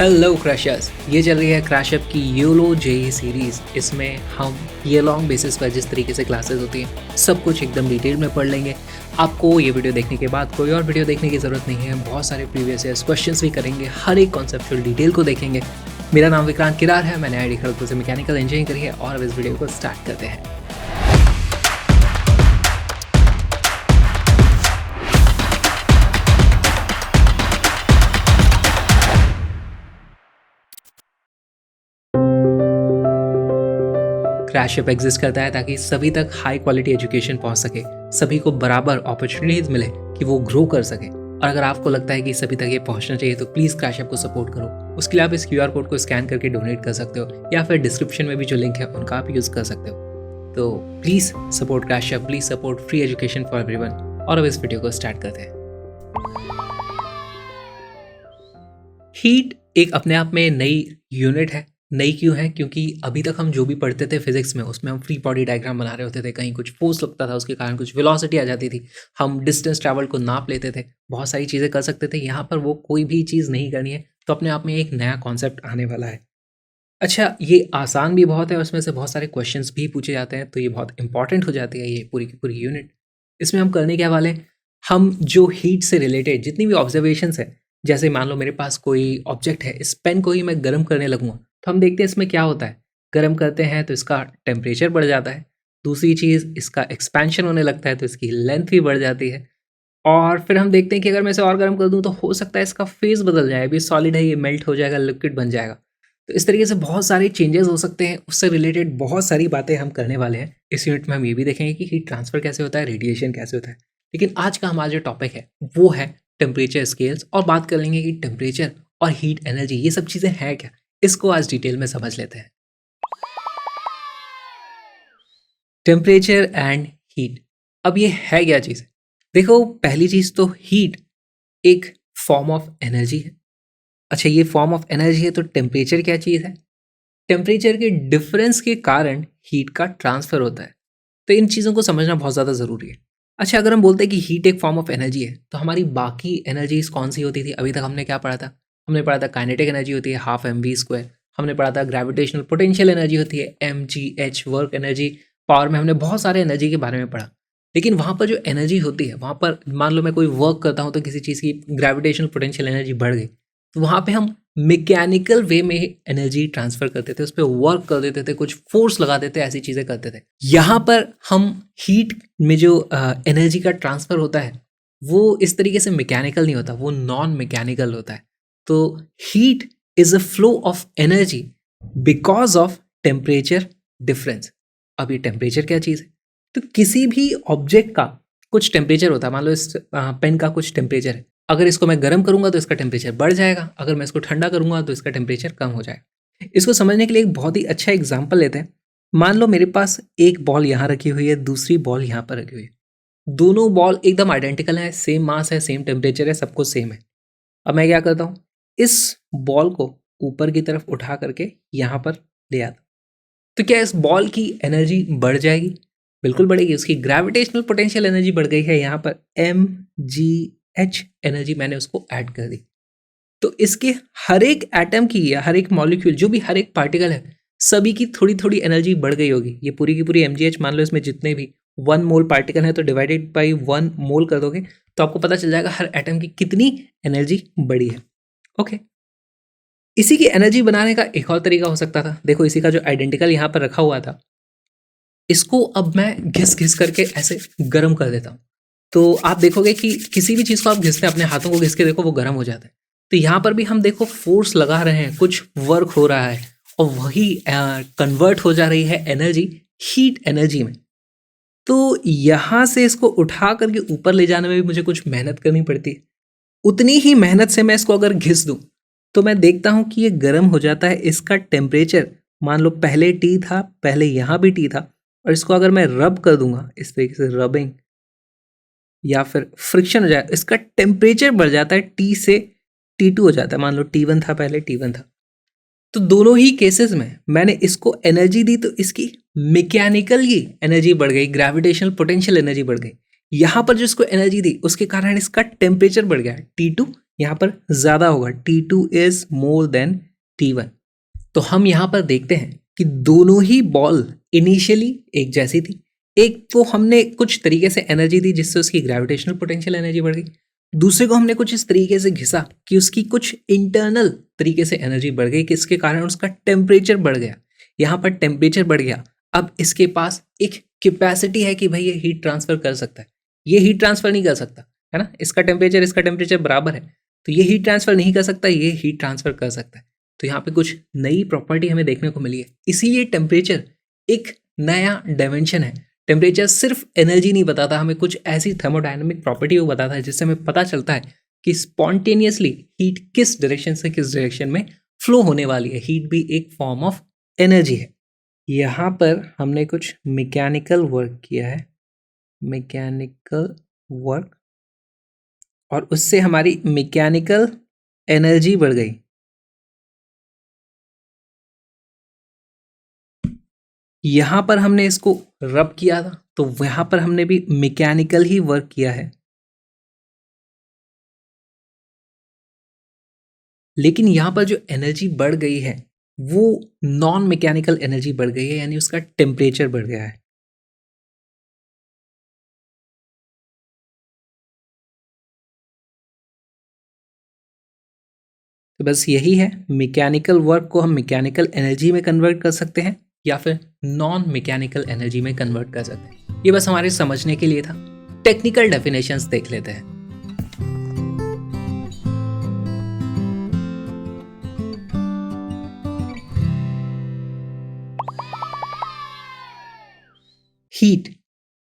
Hello crushers, ये चल रही है क्रैशअप की योलो जेई सीरीज। इसमें हम ईयर लॉन्ग बेसिस पर जिस तरीके से क्लासेस होती हैं सब कुछ एकदम डिटेल में पढ़ लेंगे। आपको ये वीडियो देखने के बाद कोई और वीडियो देखने की ज़रूरत नहीं है। बहुत सारे प्रीवियस ईयर्स क्वेश्चंस भी करेंगे, हर एक कॉन्सेप्चुअल डिटेल को देखेंगे। मेरा नाम विक्रांत किरार है, मैंने आई खड़गपुर से मैकेनिकल इंजीनियरिंग करी है और अब इस वीडियो को स्टार्ट करते हैं। क्रैशअप एग्जिस्ट करता है ताकि सभी तक हाई क्वालिटी एजुकेशन पहुंच सके, सभी को बराबर अपॉर्चुनिटीज मिले कि वो ग्रो कर सके। और अगर आपको लगता है कि सभी तक ये पहुंचना चाहिए तो प्लीज़ क्रैशअप को सपोर्ट करो। उसके लिए आप इस QR कोड को स्कैन करके डोनेट कर सकते हो या फिर डिस्क्रिप्शन में भी जो लिंक है उनका आप यूज़ कर सकते हो। तो please support Crashup, please support free education for everyone. और अब इस वीडियो को स्टार्ट करते हैं। हीट एक अपने आप में नई यूनिट है। नई क्यों है? क्योंकि अभी तक हम जो भी पढ़ते थे फिजिक्स में, उसमें हम फ्री बॉडी डायग्राम बना रहे होते थे। कहीं कुछ फोर्स लगता था, उसके कारण कुछ वेलोसिटी आ जाती थी, हम डिस्टेंस ट्रैवल को नाप लेते थे, बहुत सारी चीज़ें कर सकते थे। यहाँ पर वो कोई भी चीज़ नहीं करनी है। तो अपने आप में एक नया कॉन्सेप्ट आने वाला है। अच्छा, ये आसान भी बहुत है और उसमें से बहुत सारे क्वेश्चंस भी पूछे जाते हैं, तो ये बहुत इंपॉर्टेंट हो जाती है ये पूरी की पूरी यूनिट। इसमें हम करने क्या वाले, हम जो हीट से रिलेटेड जितनी भी ऑब्जर्वेशंस है, जैसे मान लो मेरे पास कोई ऑब्जेक्ट है, इस पेन को ही मैं गर्म करने लगूंगा तो हम देखते हैं इसमें क्या होता है। गर्म करते हैं तो इसका टेम्परेचर बढ़ जाता है। दूसरी चीज़, इसका एक्सपेंशन होने लगता है तो इसकी लेंथ भी बढ़ जाती है। और फिर हम देखते हैं कि अगर मैं इसे और गर्म कर दूं तो हो सकता है इसका फेस बदल जाए। अभी सॉलिड है, ये मेल्ट हो जाएगा, लिक्विड बन जाएगा। तो इस तरीके से बहुत सारे चेंजेस हो सकते हैं। उससे रिलेटेड बहुत सारी बातें हम करने वाले हैं। इस यूनिट में हम ये भी देखेंगे कि हीट ट्रांसफर कैसे होता है, रेडिएशन कैसे होता है। लेकिन आज का हमारा जो टॉपिक है वो है टेम्परेचर स्केल्स, और बात कर लेंगे कि टेम्परेचर और हीट एनर्जी ये सब चीज़ें हैं क्या। इसको आज डिटेल में समझ लेते हैं। टेम्परेचर एंड हीट, अब ये है क्या चीज़? देखो, पहली चीज़ तो हीट एक फॉर्म ऑफ एनर्जी है। अच्छा, ये फॉर्म ऑफ एनर्जी है तो टेम्परेचर क्या चीज़ है? टेम्परेचर के डिफरेंस के कारण हीट का ट्रांसफर होता है। तो इन चीज़ों को समझना बहुत ज़्यादा ज़रूरी है। अच्छा, अगर हम बोलते हैं कि हीट एक फॉर्म ऑफ एनर्जी है तो हमारी बाकी एनर्जीज कौन सी होती थी? अभी तक हमने क्या पढ़ा था? हमने पढ़ा था काइनेटिक एनर्जी होती है ½ mv²। हमने पढ़ा था ग्रेविटेशनल पोटेंशियल एनर्जी होती है mgh, वर्क एनर्जी। पावर में हमने बहुत सारे एनर्जी के बारे में पढ़ा। लेकिन वहाँ पर जो एनर्जी होती है, वहाँ पर मान लो मैं कोई वर्क करता हूँ तो किसी चीज़ की ग्रेविटेशनल पोटेंशियल एनर्जी बढ़ गई, तो वहाँ पे हम मैकेनिकल वे में एनर्जी ट्रांसफर करते थे, उस पर वर्क कर देते थे, कुछ फोर्स लगा देते, ऐसी चीज़ें करते थे। यहाँ पर हम हीट में जो एनर्जी का ट्रांसफर होता है वो इस तरीके से मैकेनिकल नहीं होता, वो नॉन मैकेनिकल होता है। तो heat is a flow of energy because of temperature difference. अब ये टेम्परेचर क्या चीज़ है? तो किसी भी ऑब्जेक्ट का कुछ टेम्परेचर होता है। मान लो इस पेन का कुछ टेम्परेचर है, अगर इसको मैं गर्म करूंगा तो इसका टेम्परेचर बढ़ जाएगा, अगर मैं इसको ठंडा करूंगा तो इसका टेम्परेचर कम हो जाएगा। इसको समझने के लिए एक बहुत ही अच्छा एग्जांपल लेते हैं। मान लो मेरे पास एक बॉल यहाँ रखी हुई है, दूसरी बॉल यहाँ पर रखी हुई है। दोनों बॉल एकदम आइडेंटिकल है, सेम मास है, सेम टेम्परेचर है, सब कुछ सेम है। अब मैं क्या करता हूँ, इस बॉल को ऊपर की तरफ उठा करके यहाँ पर ले आता हूँ। तो क्या इस बॉल की एनर्जी बढ़ जाएगी? बिल्कुल बढ़ेगी। उसकी ग्रेविटेशनल पोटेंशियल एनर्जी बढ़ गई है, यहाँ पर mgh एनर्जी मैंने उसको ऐड कर दी। तो इसके हर एक एटम की या हर एक मॉलिक्यूल, जो भी हर एक पार्टिकल है, सभी की थोड़ी थोड़ी एनर्जी बढ़ गई होगी। ये पूरी की पूरी mgh, मान लो इसमें जितने भी 1 मोल पार्टिकल है तो डिवाइडेड बाई 1 मोल कर दोगे तो आपको पता चल जाएगा हर एटम की कितनी एनर्जी बढ़ी है। ओके, इसी की एनर्जी बनाने का एक और तरीका हो सकता था। देखो, इसी का जो आइडेंटिकल यहाँ पर रखा हुआ था, इसको अब मैं घिस घिस करके ऐसे गर्म कर देता हूँ। तो आप देखोगे कि किसी भी चीज़ को आप घिसते हैं, अपने हाथों को घिस के देखो, वो गर्म हो जाता है। तो यहाँ पर भी हम देखो फोर्स लगा रहे हैं, कुछ वर्क हो रहा है और वही कन्वर्ट हो जा रही है एनर्जी हीट एनर्जी में। तो यहाँ से इसको उठा करके ऊपर ले जाने में भी मुझे कुछ मेहनत करनी पड़ती है। उतनी ही मेहनत से मैं इसको अगर घिस दूँ तो मैं देखता हूँ कि ये गर्म हो जाता है। इसका टेम्परेचर मान लो पहले T था, पहले यहाँ भी T था, और इसको अगर मैं रब कर दूंगा इस तरीके से, रबिंग या फिर फ्रिक्शन हो जाए, इसका टेम्परेचर बढ़ जाता है, T से T2 हो जाता है। मान लो T1 था, पहले T1 था। तो दोनों ही केसेस में मैंने इसको एनर्जी दी तो इसकी मैकेनिकली एनर्जी बढ़ गई, ग्रेविटेशनल पोटेंशियल एनर्जी बढ़ गई। यहाँ पर जो इसको एनर्जी दी उसके कारण इसका टेम्परेचर बढ़ गया, T2 यहाँ पर ज़्यादा होगा, T2 is more than T1। तो हम यहाँ पर देखते हैं कि दोनों ही बॉल इनिशियली एक जैसी थी। एक को हमने कुछ तरीके से एनर्जी दी जिससे उसकी ग्रेविटेशनल पोटेंशियल एनर्जी बढ़ गई, दूसरे को हमने कुछ इस तरीके से घिसा कि उसकी कुछ इंटरनल तरीके से एनर्जी बढ़ गई, किसके कारण उसका टेम्परेचर बढ़ गया। यहाँ पर टेम्परेचर बढ़ गया, अब इसके पास एक कैपेसिटी है कि भाई ये हीट ट्रांसफर कर सकता है, ये हीट ट्रांसफर नहीं कर सकता है ना, इसका टेम्परेचर बराबर है, तो ये हीट ट्रांसफर नहीं कर सकता, ये हीट ट्रांसफर कर सकता है। तो यहाँ पे कुछ नई प्रॉपर्टी हमें देखने को मिली है। इसीलिए टेम्परेचर एक नया डायमेंशन है। टेम्परेचर सिर्फ एनर्जी नहीं बताता, हमें कुछ ऐसी थर्मोडायनेमिक प्रॉपर्टी वो बताता है जिससे हमें पता चलता है कि स्पॉन्टेनियसली हीट किस डायरेक्शन से किस डायरेक्शन में फ्लो होने वाली है। हीट भी एक फॉर्म ऑफ एनर्जी है। यहाँ पर हमने कुछ मैकेनिकल वर्क किया है, मैकेनिकल वर्क, और उससे हमारी मैकेनिकल एनर्जी बढ़ गई। यहाँ पर हमने इसको रब किया था, तो यहाँ पर हमने भी मैकेनिकल ही वर्क किया है, लेकिन यहाँ पर जो एनर्जी बढ़ गई है वो नॉन मैकेनिकल एनर्जी बढ़ गई है, यानी उसका टेम्परेचर बढ़ गया है। तो बस यही है, मैकेनिकल वर्क को हम मैकेनिकल एनर्जी में कन्वर्ट कर सकते हैं या फिर नॉन मैकेनिकल एनर्जी में कन्वर्ट कर सकते हैं। ये बस हमारे समझने के लिए था। टेक्निकल डेफिनेशंस देख लेते हैं। हीट,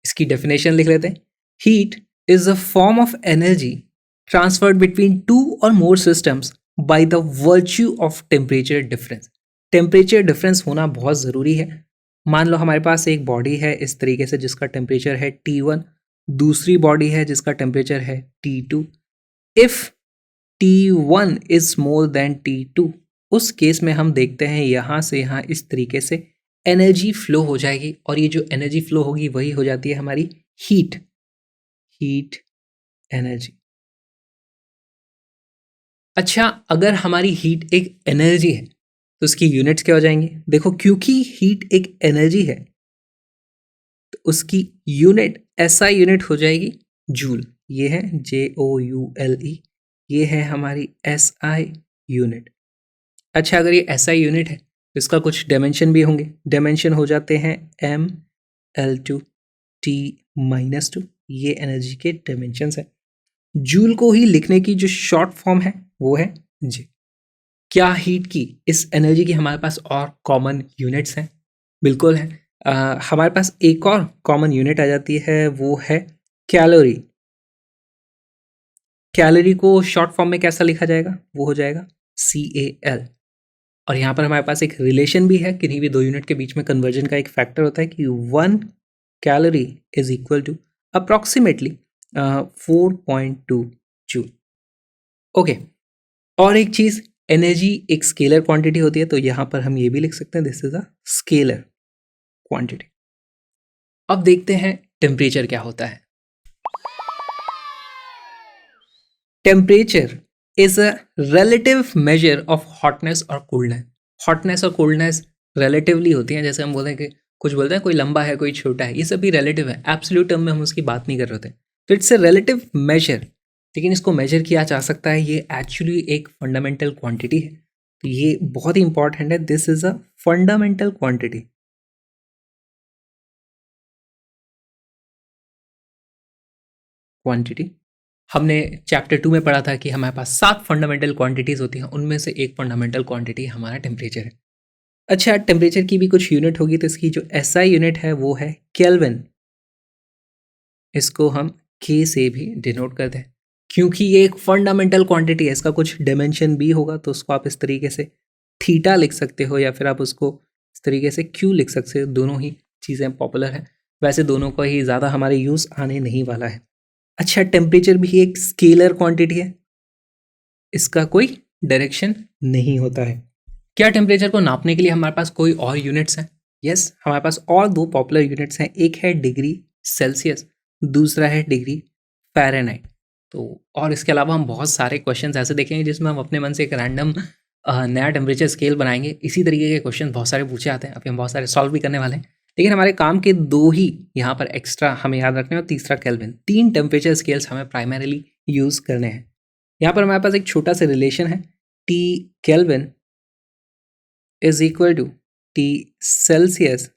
इसकी डेफिनेशन लिख लेते हैं। Heat is a form of energy transferred between two or more systems by the virtue of temperature difference. Temperature difference होना बहुत ज़रूरी है। मान लो हमारे पास एक बॉडी है इस तरीके से जिसका टेम्परेचर है T1, दूसरी बॉडी है जिसका टेम्परेचर है T2। If T1 is more than T2, उस केस में हम देखते हैं यहाँ से यहाँ इस तरीके से एनर्जी फ्लो हो जाएगी, और ये जो एनर्जी फ्लो होगी वही हो जाती है हमारी हीट, हीट एनर्जी। अच्छा, अगर हमारी हीट एक एनर्जी है तो उसकी यूनिट्स क्या हो जाएंगी? देखो, क्योंकि हीट एक एनर्जी है तो उसकी यूनिट SI यूनिट हो जाएगी जूल। ये है JOULE, ये है हमारी SI यूनिट। अच्छा, अगर ये SI यूनिट है तो इसका कुछ डायमेंशन भी होंगे। डायमेंशन हो जाते हैं ML2 T-2, ये एनर्जी के डायमेंशंस है। जूल को ही लिखने की जो शॉर्ट फॉर्म है वो है J। क्या हीट की, इस एनर्जी की हमारे पास और कॉमन यूनिट्स हैं? बिल्कुल है। हमारे पास एक और कॉमन यूनिट आ जाती है, वो है कैलोरी। कैलोरी को शॉर्ट फॉर्म में कैसा लिखा जाएगा? वो हो जाएगा CAL। और यहाँ पर हमारे पास एक रिलेशन भी है, किन्हीं भी दो यूनिट के बीच में कन्वर्जन का एक फैक्टर होता है कि 1 calorie is equal to approximately 4.2 joule. Okay, और एक चीज़, एनर्जी एक स्केलर क्वांटिटी होती है, तो यहाँ पर हम ये भी लिख सकते हैं this is a scalar quantity. अब देखते हैं टेम्परेचर क्या होता है। Temperature is a relative measure of hotness और कोल्डनेस। हॉटनेस और कोल्डनेस रिलेटिवली होती हैं, जैसे हम बोलते हैं कि कुछ बोलते हैं कोई लंबा है कोई छोटा है, ये सब भी रिलेटिव है, एब्सोल्यूट टर्म में हम उसकी बात नहीं कर रहे होते। तो इट्स अ रिलेटिव मेजर, लेकिन इसको मेजर किया जा सकता है, ये एक्चुअली एक फंडामेंटल क्वांटिटी है। तो ये बहुत ही इंपॉर्टेंट है, this is a fundamental quantity. Quantity हमने चैप्टर 2 में पढ़ा था कि हमारे पास 7 फंडामेंटल क्वांटिटीज होती हैं, उनमें से एक फंडामेंटल क्वांटिटी हमारा टेम्परेचर है। अच्छा, टेम्परेचर की भी कुछ यूनिट होगी, तो इसकी जो SI यूनिट है वो है केल्विन। इसको हम K से भी डिनोट करते हैं क्योंकि ये एक फंडामेंटल क्वांटिटी है, इसका कुछ डायमेंशन भी होगा, तो उसको आप इस तरीके से थीटा लिख सकते हो या फिर आप उसको इस तरीके से Q लिख सकते हो। दोनों ही चीज़ें पॉपुलर हैं, वैसे दोनों का ही ज़्यादा हमारे यूज़ आने नहीं वाला है। अच्छा, टेम्परेचर भी एक स्केलर क्वांटिटी है, इसका कोई डायरेक्शन नहीं होता है। क्या टेम्परेचर को नापने के लिए हमारे पास कोई और यूनिट्स हैं? यस, हमारे पास और दो पॉपुलर यूनिट्स हैं, एक है डिग्री सेल्सियस, दूसरा है डिग्री फ़ारेनहाइट। तो और इसके अलावा हम बहुत सारे क्वेश्चन ऐसे देखेंगे जिसमें हम अपने मन से एक रैंडम नया टेम्परेचर स्केल बनाएंगे। इसी तरीके के क्वेश्चन बहुत सारे पूछे आते हैं, अभी हम बहुत सारे सॉल्व भी करने वाले हैं। लेकिन हमारे काम के दो ही यहाँ पर एक्स्ट्रा हमें याद रखने हैं और तीसरा केल्विन। 3 टेम्परेचर स्केल्स हमें प्राइमरीली यूज़ करने हैं। यहाँ पर हमारे पास एक छोटा सा रिलेशन है, T kelvin is equal to T Celsius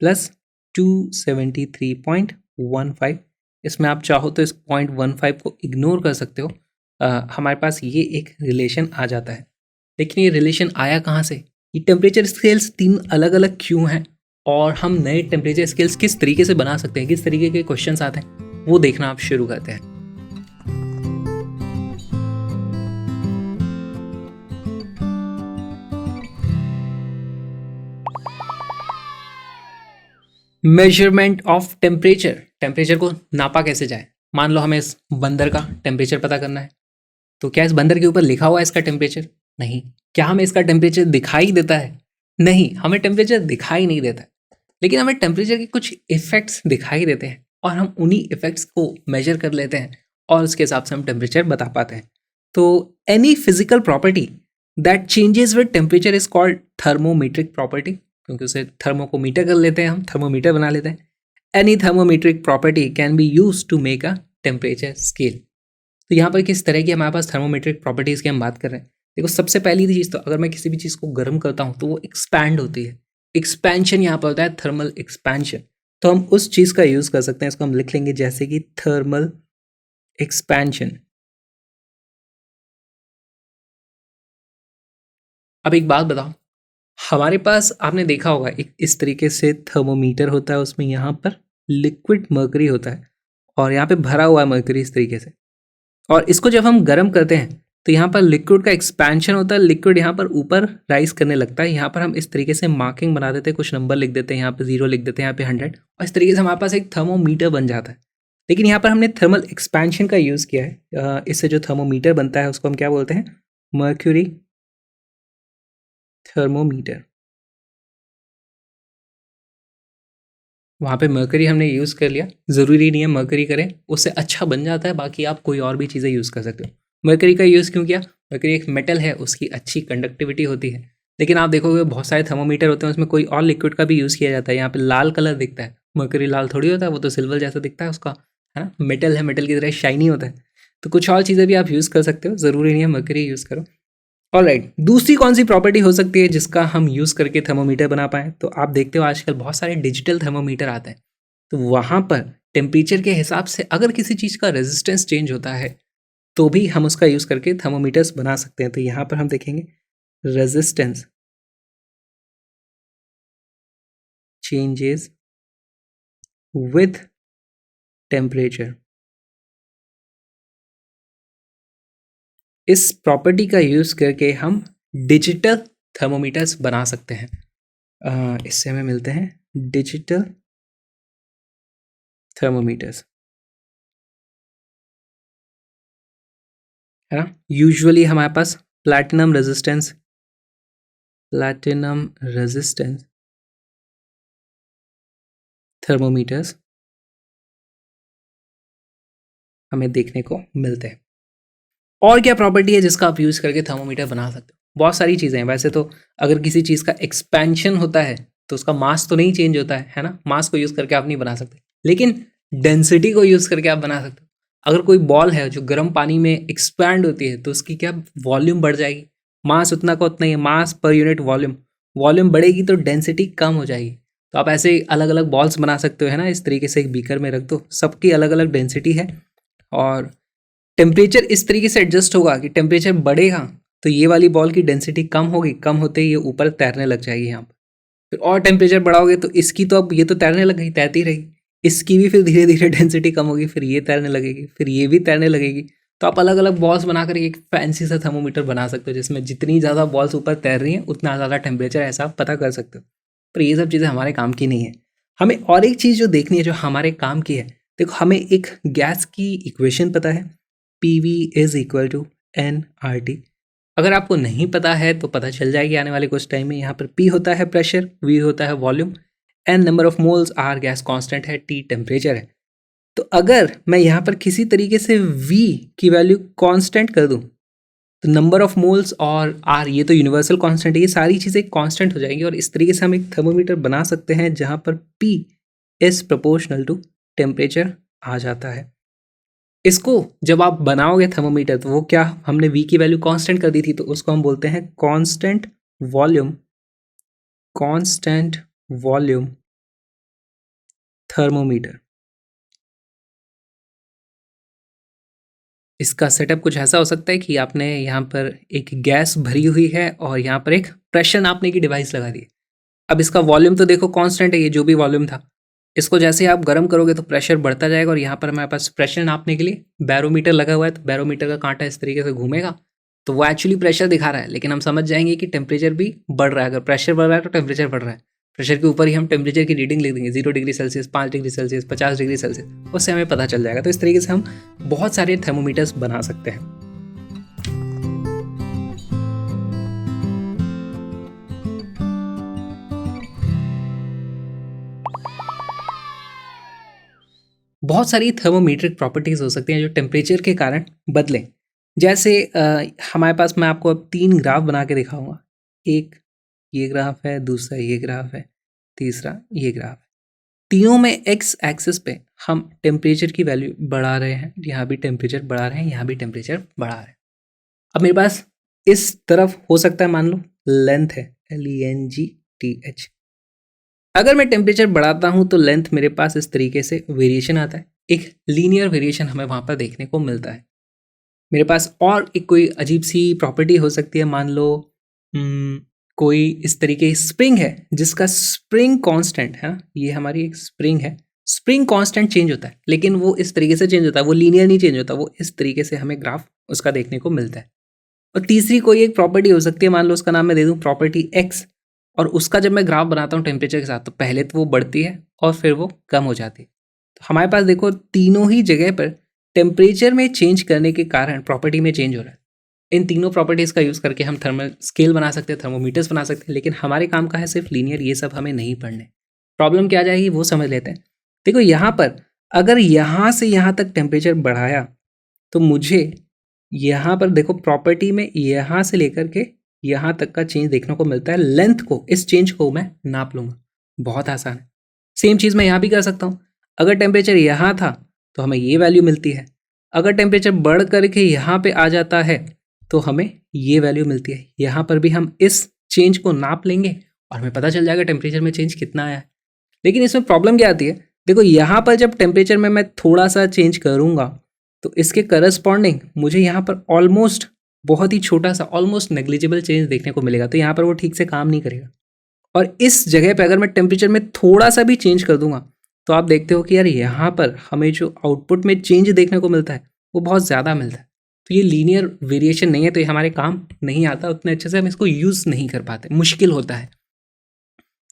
plus 273.15। इसमें आप चाहो तो इस 0.15 को इग्नोर कर सकते हो। हमारे पास ये एक रिलेशन आ जाता है। लेकिन ये रिलेशन आया कहाँ से? ये टेम्परेचर स्केल्स 3 अलग अलग क्यों हैं और हम नए टेम्परेचर स्केल्स किस तरीके से बना सकते हैं, किस तरीके के क्वेश्चंस आते हैं, वो देखना आप शुरू करते हैं। Measurement of temperature. टेम्परेचर को नापा कैसे जाए? मान लो हमें इस बंदर का टेम्परेचर पता करना है, तो क्या इस बंदर के ऊपर लिखा हुआ है इसका टेम्परेचर? नहीं। क्या हमें इसका टेम्परेचर दिखाई देता है? नहीं, हमें टेम्परेचर दिखाई नहीं देता है। लेकिन हमें टेम्परेचर के कुछ इफेक्ट्स दिखाई देते हैं और हम उन्हीं इफेक्ट्स को मेजर कर लेते हैं और उसके हिसाब से हम टेम्परेचर बता पाते हैं। तो any physical property that changes with temperature is called thermometric property, क्योंकि उसे थर्मो को मीटर कर लेते हैं, हम थर्मोमीटर बना लेते हैं। Any thermometric property can be use to make a temperature scale. तो यहाँ पर किस तरह की हमारे पास थर्मोमीट्रिक प्रॉपर्टीज़ की हम बात कर रहे हैं। देखो, सबसे पहली चीज़ तो अगर मैं किसी भी चीज़ को गर्म करता हूँ तो वो एक्सपैंड होती है। एक्सपेंशन यहाँ पर होता है थर्मल एक्सपेंशन। तो हम उस चीज़ का यूज़ कर सकते हैं, इसको हम लिख लेंगे जैसे कि थर्मल एक्सपेंशन। अब एक बात बताओ, हमारे पास आपने देखा होगा एक इस तरीके से थर्मोमीटर होता है, उसमें यहाँ पर लिक्विड मर्करी होता है और यहाँ पे भरा हुआ है मर्करी इस तरीके से। और इसको जब हम गर्म करते हैं तो यहाँ पर लिक्विड का एक्सपेंशन होता है, लिक्विड यहाँ पर ऊपर राइज करने लगता है। यहाँ पर हम इस तरीके से मार्किंग बना देते हैं, कुछ नंबर लिख देते हैं, यहाँ पे 0 लिख देते हैं, यहाँ पे 100, और इस तरीके से हमारे पास एक थर्मोमीटर बन जाता है। लेकिन यहाँ पर हमने थर्मल एक्सपेंशन का यूज़ किया है। इससे जो थर्मोमीटर बनता है उसको हम क्या बोलते हैं? Mercury thermometer. वहाँ पे मर्करी हमने यूज़ कर लिया, ज़रूरी नहीं है मर्करी करें, उससे अच्छा बन जाता है। बाकी आप कोई और भी चीज़ें यूज़ कर सकते हो। मर्करी का यूज़ क्यों किया? मर्करी एक मेटल है, उसकी अच्छी कंडक्टिविटी होती है। लेकिन आप देखोगे बहुत सारे थर्मोमीटर होते हैं, उसमें कोई और लिक्विड का भी यूज़ किया जाता है। यहाँ पे लाल कलर दिखता है, मर्करी लाल थोड़ी होता है, वो तो सिल्वर जैसा दिखता है उसका, है ना? मेटल है, मेटल की तरह शाइनी होता है। तो कुछ और चीज़ें भी आप यूज़ कर सकते हो, ज़रूरी नहीं है मर्करी यूज़ करो। ऑलराइट, दूसरी कौन सी प्रॉपर्टी हो सकती है जिसका हम यूज़ करके थर्मोमीटर बना पाएँ? तो आप देखते हो आजकल बहुत सारे डिजिटल थर्मोमीटर आते हैं, तो वहाँ पर टेम्परेचर के हिसाब से अगर किसी चीज़ का रेजिस्टेंस चेंज होता है तो भी हम उसका यूज़ करके थर्मोमीटर्स बना सकते हैं। तो यहाँ पर हम देखेंगे रेजिस्टेंस चेंजेस विथ टेम्परेचर। इस प्रॉपर्टी का यूज़ करके हम डिजिटल थर्मोमीटर्स बना सकते हैं। इससे हमें मिलते हैं डिजिटल थर्मोमीटर्स, है ना? यूजुअली हमारे पास प्लैटिनम रेजिस्टेंस थर्मोमीटर्स हमें देखने को मिलते हैं। और क्या प्रॉपर्टी है जिसका आप यूज़ करके थर्मोमीटर बना सकते हो? बहुत सारी चीज़ें हैं। वैसे तो अगर किसी चीज़ का एक्सपेंशन होता है तो उसका मास तो नहीं चेंज होता है ना? मास को यूज़ करके आप नहीं बना सकते, लेकिन डेंसिटी को यूज़ करके आप बना सकते हो। अगर कोई बॉल है जो गर्म पानी में एक्सपैंड होती है तो उसकी क्या वॉल्यूम बढ़ जाएगी। मास उतना का उतना ही है, मास पर यूनिट वॉल्यूम। वॉल्यूम बढ़ेगी तो डेंसिटी कम हो जाएगी। तो आप ऐसे अलग अलग बॉल्स बना सकते हो, है ना? इस तरीके से एक बीकर में रख दो, सबकी अलग अलग डेंसिटी है और टेम्परेचर इस तरीके से एडजस्ट होगा कि टेम्परेचर बढ़ेगा तो ये वाली बॉल की डेंसिटी कम होगी, कम होते ही ये ऊपर तैरने लग जाएगी यहाँ पर। फिर और टेम्परेचर बढ़ाओगे तो इसकी तो अब ये तो तैरने लग गई, तैरती रहेगी, इसकी भी फिर धीरे धीरे डेंसिटी कम होगी, फिर ये तैरने लगेगी, फिर ये भी तैरने लगेगी। तो आप अलग अलग बॉल्स बनाकर एक फैंसी सा थर्मोमीटर बना सकते हो जिसमें जितनी ज़्यादा बॉल्स ऊपर तैर रही हैं उतना ज़्यादा टेम्परेचर ऐसा आप पता कर सकते हो। पर ये सब चीज़ें हमारे काम की नहीं है। हमें और एक चीज़ जो देखनी है जो हमारे काम की है। देखो, हमें एक गैस की इक्वेशन पता है, PV is equal to nRT। अगर आपको नहीं पता है तो पता चल जाएगी आने वाले कुछ टाइम में। यहाँ पर P होता है प्रेशर, V होता है volume, N number of moles, R gas constant है, T टेम्परेचर है। तो अगर मैं यहाँ पर किसी तरीके से V की वैल्यू कांस्टेंट कर दूँ तो नंबर ऑफ मोल्स और R, ये तो यूनिवर्सल कांस्टेंट है, ये सारी चीज़ें कांस्टेंट हो जाएंगी और इस तरीके से हम एक थर्मोमीटर बना सकते हैं जहाँ पर P is proportional to temperature आ जाता है। इसको जब आप बनाओगे थर्मोमीटर तो वो क्या, हमने V की वैल्यू कांस्टेंट कर दी थी, तो उसको हम बोलते हैं कांस्टेंट वॉल्यूम थर्मोमीटर। इसका सेटअप कुछ ऐसा हो सकता है कि आपने यहाँ पर एक गैस भरी हुई है और यहाँ पर एक प्रेशर नापने की डिवाइस लगा दी है। अब इसका वॉल्यूम तो देखो कांस्टेंट है, ये जो भी वॉल्यूम था, इसको जैसे आप गर्म करोगे तो प्रेशर बढ़ता जाएगा और यहाँ पर हमारे पास प्रेशर नापने के लिए बैरोमीटर लगा हुआ है, तो बैरोमीटर का कांटा इस तरीके से घूमेगा तो वो एक्चुअली प्रेशर दिखा रहा है, लेकिन हम समझ जाएंगे कि टेम्परेचर भी बढ़ रहा है। अगर प्रेशर बढ़ रहा है तो टेम्परेचर बढ़ रहा है। प्रेशर के ऊपर ही हम टेम्परेचर की रीडिंग लिख देंगे, 0 degree Celsius, 5 degree Celsius, 50 degree Celsius, उससे हमें पता चल जाएगा। तो इस तरीके से हम बहुत सारे थर्मोमीटर्स बना सकते हैं। बहुत सारी थर्मोमीट्रिक प्रॉपर्टीज़ हो सकती हैं जो टेम्परेचर के कारण बदलें। जैसे हमारे पास, मैं आपको अब 3 ग्राफ बना के दिखाऊंगा। एक ये ग्राफ है, दूसरा ये ग्राफ है, तीसरा ये ग्राफ है। तीनों में एक्स एक्सिस पे हम टेम्परेचर की वैल्यू बढ़ा रहे हैं, यहाँ भी टेम्परेचर बढ़ा रहे हैं, यहाँ भी टेम्परेचर बढ़ा रहे हैं। अब मेरे पास इस तरफ हो सकता है, मान लो लेंथ है, LENGTH। अगर मैं टेम्परेचर बढ़ाता हूं तो लेंथ मेरे पास इस तरीके से वेरिएशन आता है, एक लीनियर वेरिएशन हमें वहां पर देखने को मिलता है। मेरे पास और एक कोई अजीब सी प्रॉपर्टी हो सकती है, मान लो कोई इस तरीके की स्प्रिंग है जिसका स्प्रिंग कांस्टेंट है, ये हमारी एक स्प्रिंग है, स्प्रिंग कांस्टेंट चेंज होता है, लेकिन वो इस तरीके से चेंज होता है, वो लीनियर नहीं चेंज होता, वो इस तरीके से हमें ग्राफ उसका देखने को मिलता है। और तीसरी कोई एक प्रॉपर्टी हो सकती है, मान लो उसका नाम मैं दे दूं प्रॉपर्टी एक्स, और उसका जब मैं ग्राफ बनाता हूँ टेम्परेचर के साथ तो पहले तो वो बढ़ती है और फिर वो कम हो जाती है। तो हमारे पास देखो तीनों ही जगह पर टेम्परेचर में चेंज करने के कारण प्रॉपर्टी में चेंज हो रहा है। इन तीनों प्रॉपर्टीज़ का यूज़ करके हम थर्मल स्केल बना सकते हैं, थर्मोमीटर्स बना सकते हैं, लेकिन हमारे काम का है सिर्फ लीनियर, ये सब हमें नहीं पढ़ने। प्रॉब्लम क्या आ जाएगी वो समझ लेते हैं। देखो यहाँ पर अगर यहाँ से यहाँ तक टेम्परेचर बढ़ाया तो मुझे यहाँ पर देखो प्रॉपर्टी में यहाँ से लेकर के यहाँ तक का चेंज देखने को मिलता है। लेंथ को, इस चेंज को मैं नाप लूँगा, बहुत आसान है। सेम चीज़ मैं यहाँ भी कर सकता हूँ। अगर टेम्परेचर यहाँ था तो हमें ये वैल्यू मिलती है, अगर टेम्परेचर बढ़ करके यहाँ पे आ जाता है तो हमें ये वैल्यू मिलती है। यहाँ पर भी हम इस चेंज को नाप लेंगे और हमें पता चल जाएगा टेम्परेचर में चेंज कितना आया है। लेकिन इसमें प्रॉब्लम क्या आती है, देखो यहाँ पर जब टेम्परेचर में मैं थोड़ा सा चेंज करूँगा तो इसके करस्पॉन्डिंग मुझे यहाँ पर ऑलमोस्ट बहुत ही छोटा सा, ऑलमोस्ट नेग्लिजिबल चेंज देखने को मिलेगा, तो यहाँ पर वो ठीक से काम नहीं करेगा। और इस जगह पे अगर मैं टेम्परेचर में थोड़ा सा भी चेंज कर दूंगा तो आप देखते हो कि यार यहाँ पर हमें जो आउटपुट में चेंज देखने को मिलता है वो बहुत ज़्यादा मिलता है। तो ये लीनियर वेरिएशन नहीं है, तो ये हमारे काम नहीं आता उतने अच्छे से, हम इसको यूज़ नहीं कर पाते, मुश्किल होता है।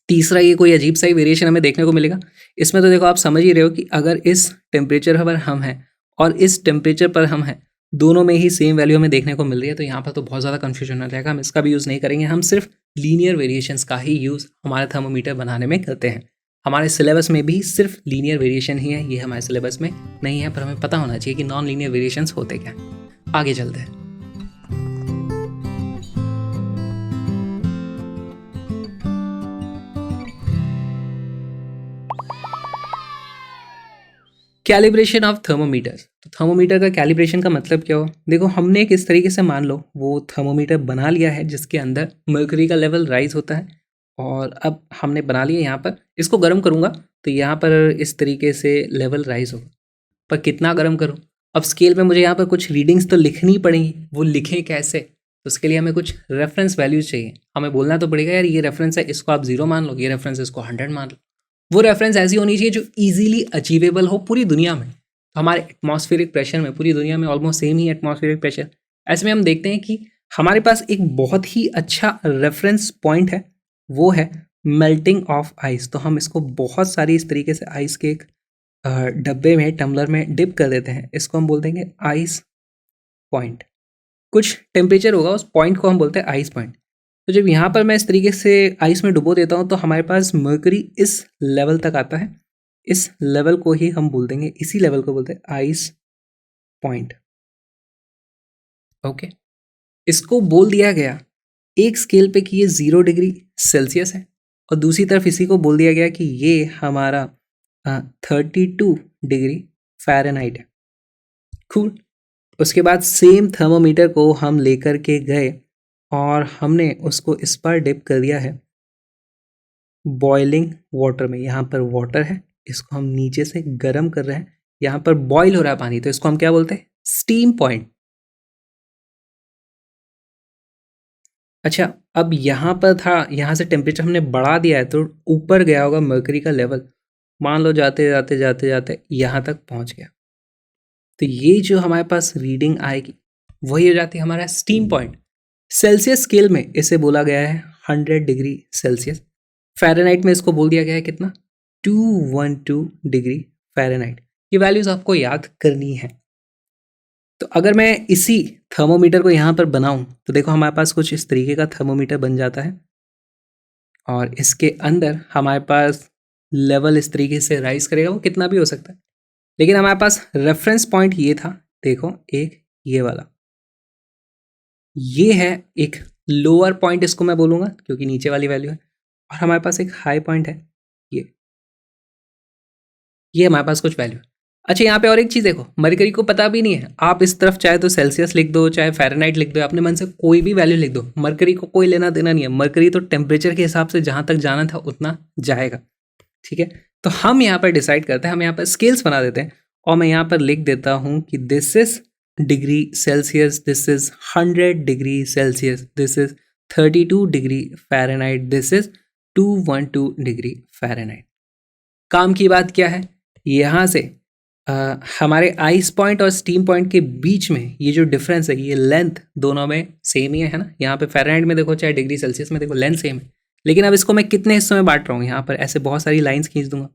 तीसरा ये कोई अजीब सा ही वेरिएशन हमें देखने को मिलेगा। इसमें तो देखो आप समझ ही रहे हो कि अगर इस टेम्परेचर पर हम हैं और इस टेम्परेचर पर हम हैं, दोनों में ही सेम वैल्यू हमें देखने को मिल रही है, तो यहाँ पर तो बहुत ज़्यादा कन्फ्यूजन आ जाएगा। हम इसका भी यूज़ नहीं करेंगे, हम सिर्फ लीनियर वेरिएशंस का ही यूज़ हमारे थर्मोमीटर बनाने में करते हैं। हमारे सिलेबस में भी सिर्फ लीनियर वेरिएशन ही है, ये हमारे सिलेबस में नहीं है, पर हमें पता होना चाहिए कि नॉन लीनियर वेरिएशंस होते क्या। आगे चलते हैं। Calibration of thermometers. तो थर्मोमीटर का कैलिब्रेशन का मतलब क्या हो, देखो हमने एक इस तरीके से, मान लो वो थर्मोमीटर बना लिया है जिसके अंदर मर्क्यूरी का लेवल राइज होता है, और अब हमने बना लिया यहाँ पर, इसको गर्म करूँगा तो यहाँ पर इस तरीके से लेवल राइज होगा। पर कितना गर्म करूँ, अब स्केल में मुझे यहाँ पर कुछ रीडिंग्स तो लिखनी पड़ेंगी, वो लिखें कैसे, तो उसके लिए हमें कुछ रेफरेंस वैल्यूज चाहिए। हमें बोलना तो पड़ेगा यार ये रेफरेंस है, इसको आप 0 मान लो, ये रेफरेंस इसको 100 मान लो। वो रेफरेंस ऐसी होनी चाहिए जो इजीली अचीवेबल हो पूरी दुनिया में। तो हमारे एटमॉस्फेरिक प्रेशर में पूरी दुनिया में ऑलमोस्ट सेम ही एटमॉस्फेरिक प्रेशर। ऐसे में हम देखते हैं कि हमारे पास एक बहुत ही अच्छा रेफरेंस पॉइंट है, वो है मेल्टिंग ऑफ आइस। तो हम इसको बहुत सारी इस तरीके से आइस के एक डब्बे में, टम्बलर में डिप कर देते हैं, इसको हम बोल देंगे आइस पॉइंट। कुछ टेम्परेचर होगा, उस पॉइंट को हम बोलते हैं आइस पॉइंट। तो जब यहाँ पर मैं इस तरीके से आइस में डुबो देता हूँ तो हमारे पास मर्करी इस लेवल तक आता है, इस लेवल को ही हम बोल देंगे, इसी लेवल को बोलते हैं आइस पॉइंट। ओके, इसको बोल दिया गया एक स्केल पे कि ये 0 डिग्री सेल्सियस है, और दूसरी तरफ इसी को बोल दिया गया कि ये हमारा 32 डिग्री फ़ारेनहाइट है। कूल। उसके बाद सेम थर्मोमीटर को हम लेकर के गए और हमने उसको इस पर डिप कर दिया है बॉइलिंग वाटर में। यहाँ पर वाटर है, इसको हम नीचे से गर्म कर रहे हैं, यहाँ पर बॉईल हो रहा है पानी, तो इसको हम क्या बोलते हैं? Steam point. अच्छा, अब यहाँ पर था, यहाँ से टेम्परेचर हमने बढ़ा दिया है तो ऊपर गया होगा मर्करी का लेवल, मान लो जाते जाते जाते जाते यहाँ तक पहुँच गया, तो ये जो हमारे पास रीडिंग आएगी वही हो जाती है हमारा स्टीम पॉइंट। सेल्सियस स्केल में इसे बोला गया है 100 डिग्री सेल्सियस। फ़ारेनहाइट में इसको बोल दिया गया है कितना? 212 डिग्री फ़ारेनहाइट। ये वैल्यूज़ आपको याद करनी है। तो अगर मैं इसी थर्मोमीटर को यहाँ पर बनाऊँ तो देखो हमारे पास कुछ इस तरीके का थर्मोमीटर बन जाता है, और इसके अंदर हमारे पास लेवल इस तरीके से राइज करेगा, वो कितना भी हो सकता है, लेकिन हमारे पास रेफरेंस पॉइंट ये था, देखो एक ये वाला, ये है एक लोअर पॉइंट इसको मैं बोलूँगा क्योंकि नीचे वाली वैल्यू है, और हमारे पास एक हाई पॉइंट है ये हमारे पास कुछ वैल्यू है। अच्छा, यहाँ पे और एक चीज़ देखो, मरकरी को पता भी नहीं है, आप इस तरफ चाहे तो सेल्सियस लिख दो, चाहे फ़ारेनहाइट लिख दो, अपने मन से कोई भी वैल्यू लिख दो, मरकरी को कोई लेना देना नहीं है। मरकरी तो टेम्परेचर के हिसाब से जहाँ तक जाना था उतना जाएगा, ठीक है। तो हम यहाँ पर डिसाइड करते हैं, हम यहाँ पर स्केल्स बना देते हैं, और मैं यहाँ पर लिख देता हूँ कि this is degree Celsius, this is 100 degree Celsius, this is 32 degree Fahrenheit, this is 212 degree Fahrenheit. काम की बात क्या है, यहाँ से हमारे आइस पॉइंट और स्टीम पॉइंट के बीच में ये जो डिफरेंस है, ये लेंथ दोनों में सेम ही है ना। यहाँ पे फ़ारेनहाइट में देखो चाहे डिग्री सेल्सियस में देखो लेंथ सेम है, लेकिन अब इसको मैं कितने हिस्सों में बांट रहा हूँ, यहाँ पर ऐसे बहुत सारी लाइंस खींच दूंगा।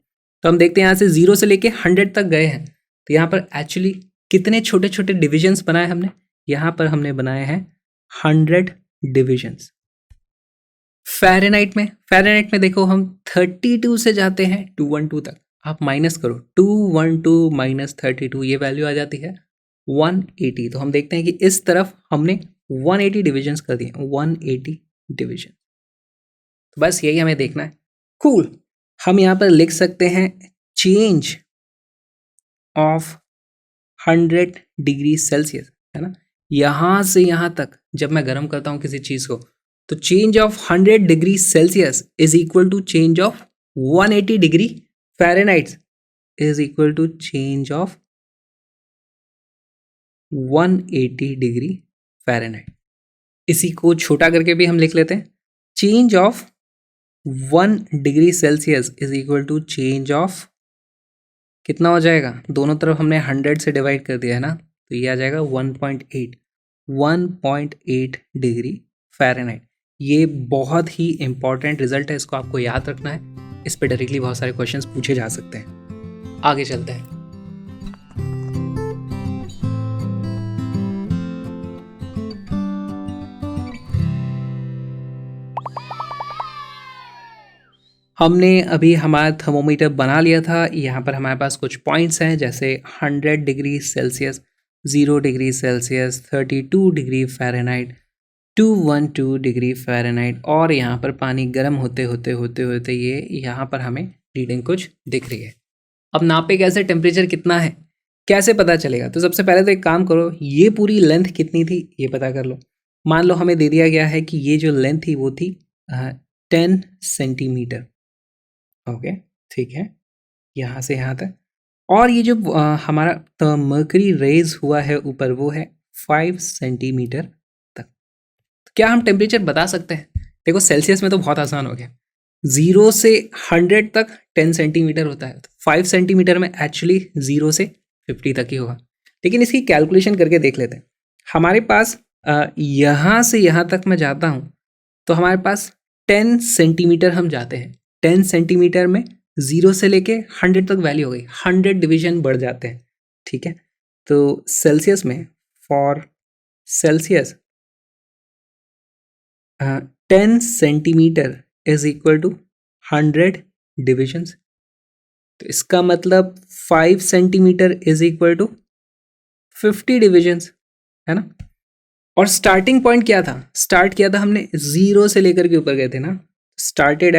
तो हम देखते हैं यहाँ से 0 से लेके 100 तक गए हैं, तो यहाँ पर एक्चुअली कितने छोटे छोटे डिविजन्स बनाए हमने, यहाँ पर हमने बनाए हैं 100 डिविजन्स। फ़ारेनहाइट में देखो हम 32 से जाते हैं 212 तक, आप माइनस करो, 212 माइनस 32, ये वैल्यू आ जाती है 180। तो हम देखते हैं कि इस तरफ हमने 180 डिविजन्स कर दिए, 180 डिविजन। तो बस यही हमें देखना है। कूल। हम यहाँ पर लिख सकते हैं चेंज ऑफ 100 डिग्री सेल्सियस, है ना। यहाँ से यहाँ तक जब मैं गर्म करता हूँ किसी चीज़ को, तो change of 100 degree Celsius is equal to change of 180 degree Fahrenheit is equal to change of 180 degree Fahrenheit. इसी को छोटा करके भी हम लिख लेते हैं, change of 1 degree Celsius is equal to change of, कितना हो जाएगा, दोनों तरफ हमने 100 से डिवाइड कर दिया है ना, तो ये आ जाएगा 1.8 डिग्री फ़ारेनहाइट। ये बहुत ही इंपॉर्टेंट रिजल्ट है, इसको आपको याद रखना है, इस पर डायरेक्टली बहुत सारे क्वेश्चंस पूछे जा सकते हैं। आगे चलते हैं। हमने अभी हमारा थर्मोमीटर बना लिया था, यहाँ पर हमारे पास कुछ पॉइंट्स हैं, जैसे 100 degree Celsius, 0 degree Celsius, 32 degree Fahrenheit, 212 degree Fahrenheit, और यहाँ पर पानी गर्म होते होते होते होते ये यहाँ पर हमें रीडिंग कुछ दिख रही है। अब नापे कैसे टेम्परेचर कितना है, कैसे पता चलेगा? तो सबसे पहले तो एक काम करो, ये पूरी लेंथ कितनी थी ये पता कर लो। मान लो हमें दे दिया गया है कि ये जो लेंथ थी वो थी 10 सेंटीमीटर। ओके, ठीक है, यहाँ से यहाँ तक, और ये जो हमारा मर्करी रेज हुआ है ऊपर वो है 5 सेंटीमीटर तक। तो क्या हम टेम्परेचर बता सकते हैं? देखो सेल्सियस में तो बहुत आसान हो गया, 0 से 100 तक 10 सेंटीमीटर होता है, तो 5 सेंटीमीटर में एक्चुअली 0 से 50 तक ही होगा। लेकिन इसकी कैलकुलेशन करके देख लेते हैं। हमारे पास यहाँ से यहाँ तक मैं जाता हूँ तो हमारे पास 10 सेंटीमीटर हम जाते हैं, 10 सेंटीमीटर में 0 से लेके 100 तक वैल्यू हो गई, 100 डिवीजन बढ़ जाते हैं, ठीक है। तो सेल्सियस में for Celsius 10 centimetre is equal to 100 divisions. तो इसका मतलब 5 centimetre is equal to 50 divisions, है ना। और स्टार्टिंग पॉइंट क्या था, स्टार्ट किया था हमने 0 से लेकर के ऊपर गए थे ना, स्टार्टेड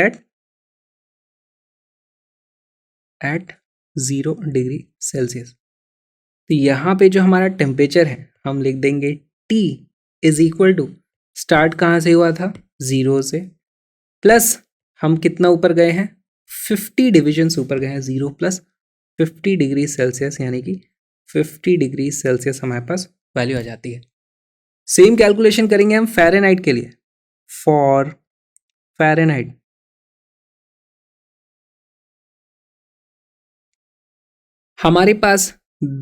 एट 0 डिग्री सेल्सियस। तो यहाँ पे जो हमारा टेम्परेचर है हम लिख देंगे T is equal to, start कहाँ से हुआ था 0 से, प्लस हम कितना ऊपर गए हैं 50 डिविजन्स ऊपर गए हैं, 0 प्लस 50 डिग्री सेल्सियस, यानी कि 50 डिग्री सेल्सियस हमारे पास वैल्यू आ जाती है। सेम कैलकुलेशन करेंगे हम फ़ारेनहाइट के लिए। फॉर फ़ारेनहाइट हमारे पास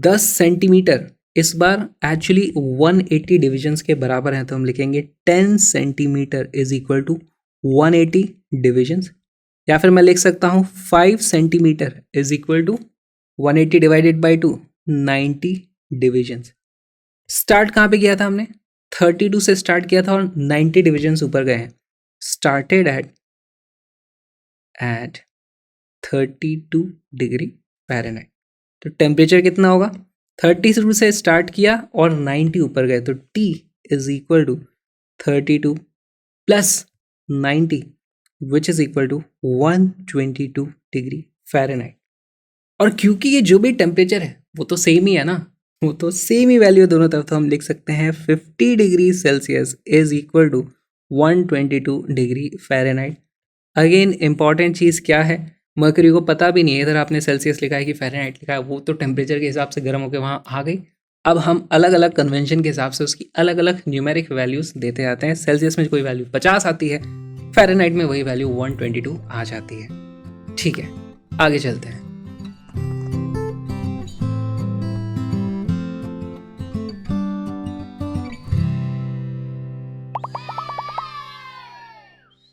10 सेंटीमीटर इस बार एक्चुअली 180 डिविजन्स के बराबर हैं, तो हम लिखेंगे 10 centimetre is equal to 180 divisions, या फिर मैं लिख सकता हूँ 5 centimetre is equal to 180 divided by 2, 90 divisions. Start कहाँ पे किया था हमने, 32 से स्टार्ट किया था और 90 डिविजन्स ऊपर गए हैं, स्टार्टेड एट 32 डिग्री फ़ारेनहाइट। तो टेम्परेचर कितना होगा, 32 से स्टार्ट किया और 90 ऊपर गए, तो T is equal to 32 plus 90 which is equal to 122 degree Fahrenheit. और क्योंकि ये जो भी टेम्परेचर है वो तो सेम ही है ना, वो तो सेम ही वैल्यू दोनों तरफ, तो हम लिख सकते हैं 50 degree Celsius is equal to 122 degree Fahrenheit. Again important चीज़ क्या है, मर्करी को पता भी नहीं है, इधर आपने सेल्सियस लिखा है कि फ़ारेनहाइट लिखा है, वो तो टेम्परेचर के हिसाब से गर्म होकर वहाँ आ गई। अब हम अलग अलग कन्वेंशन के हिसाब से उसकी अलग अलग न्यूमेरिक वैल्यूज़ देते आते हैं। सेल्सियस में कोई वैल्यू 50 आती है, फ़ारेनहाइट में वही वैल्यू 122 आ जाती है। ठीक है, आगे चलते हैं।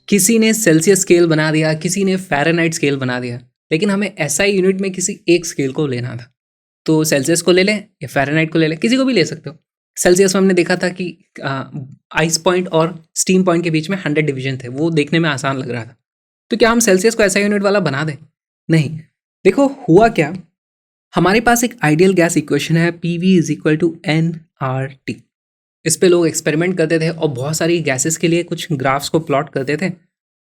किसी ने सेल्सियस स्केल बना दिया, किसी ने फ़ारेनहाइट स्केल बना दिया, लेकिन हमें एसआई यूनिट में किसी एक स्केल को लेना था। तो सेल्सियस को ले लें या फ़ारेनहाइट को ले लें, किसी को भी ले सकते हो। सेल्सियस में हमने देखा था कि आइस पॉइंट और स्टीम पॉइंट के बीच में 100 डिवीजन थे, वो देखने में आसान लग रहा था। तो क्या हम सेल्सियस को एसआई यूनिट वाला बना दें? नहीं। देखो हुआ क्या, हमारे पास एक आइडियल गैस इक्वेशन है, PV is equal to nRT। इस पे लोग एक्सपेरिमेंट करते थे और बहुत सारी गैसेस के लिए कुछ ग्राफ्स को प्लॉट करते थे,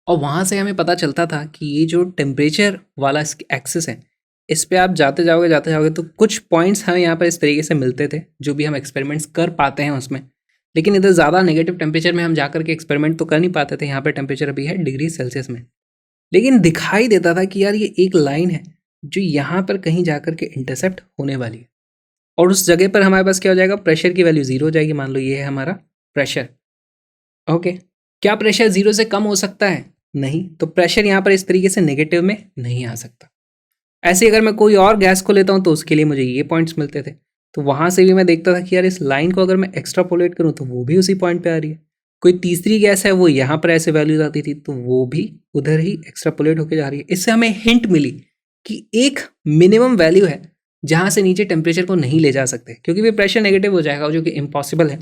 और वहाँ से हमें पता चलता था कि ये जो टेम्परेचर वाला एक्सिस है, इस पे आप जाते जाओगे तो कुछ पॉइंट्स हमें यहाँ पर इस तरीके से मिलते थे, जो भी हम एक्सपेरिमेंट्स कर पाते हैं उसमें। लेकिन इधर ज़्यादा नेगेटिव टेम्परेचर में हम जाकर के एक्सपेरिमेंट तो कर नहीं पाते थे। यहाँ पर टेम्परेचर अभी है डिग्री सेल्सियस में, लेकिन दिखाई देता था कि यार ये एक लाइन है जो यहाँ पर कहीं जाकर के इंटरसेप्ट होने वाली है, और उस जगह पर हमारे पास क्या हो जाएगा, प्रेशर की वैल्यू 0 हो जाएगी। मान लो ये है हमारा प्रेशर। ओके, क्या प्रेशर 0 से कम हो सकता है? नहीं। तो प्रेशर यहाँ पर इस तरीके से नेगेटिव में नहीं आ सकता। ऐसे अगर मैं कोई और गैस को लेता हूँ तो उसके लिए मुझे ये पॉइंट्स मिलते थे, तो वहाँ से भी मैं देखता था कि यार इस लाइन को अगर मैं एक्स्ट्रापोलेट करूँ तो वो भी उसी पॉइंट पे आ रही है। कोई तीसरी गैस है, वो यहाँ पर ऐसे वैल्यूज आती थी, तो वो भी उधर ही एक्स्ट्रापोलेट होकर जा रही है। इससे हमें हिंट मिली कि एक मिनिमम वैल्यू है जहाँ से नीचे टेम्परेचर को नहीं ले जा सकते, क्योंकि फिर प्रेशर नेगेटिव हो जाएगा, जो कि इम्पॉसिबल है।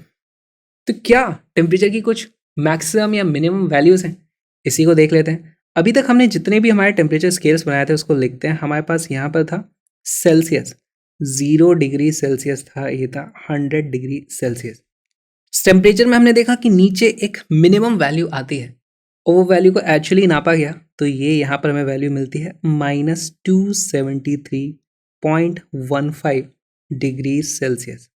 तो क्या टेम्परेचर की कुछ मैक्सिमम या मिनिमम वैल्यूज़ हैं? इसी को देख लेते हैं। अभी तक हमने जितने भी हमारे टेम्परेचर स्केल्स बनाए थे उसको लिखते हैं। हमारे पास यहाँ पर था सेल्सियस, 0 डिग्री सेल्सियस था, ये था 100 डिग्री सेल्सियस। टेम्परेचर में हमने देखा कि नीचे एक मिनिमम वैल्यू आती है, और वो वैल्यू को एक्चुअली नापा गया, तो ये यहाँ पर हमें वैल्यू मिलती है -273.15 डिग्री सेल्सियस।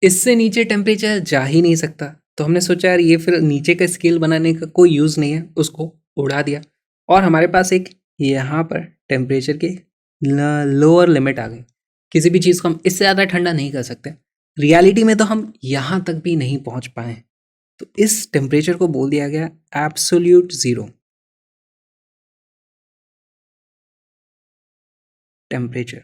इससे नीचे टेम्परेचर जा ही नहीं सकता। तो हमने सोचा यार ये फिर नीचे का स्केल बनाने का कोई यूज़ नहीं है, उसको उड़ा दिया, और हमारे पास एक यहाँ पर टेम्परेचर की लोअर लिमिट आ गई। किसी भी चीज़ को हम इससे ज़्यादा ठंडा नहीं कर सकते। रियलिटी में तो हम यहाँ तक भी नहीं पहुँच पाए, तो इस टेम्परेचर को बोल दिया गया absolute zero temperature.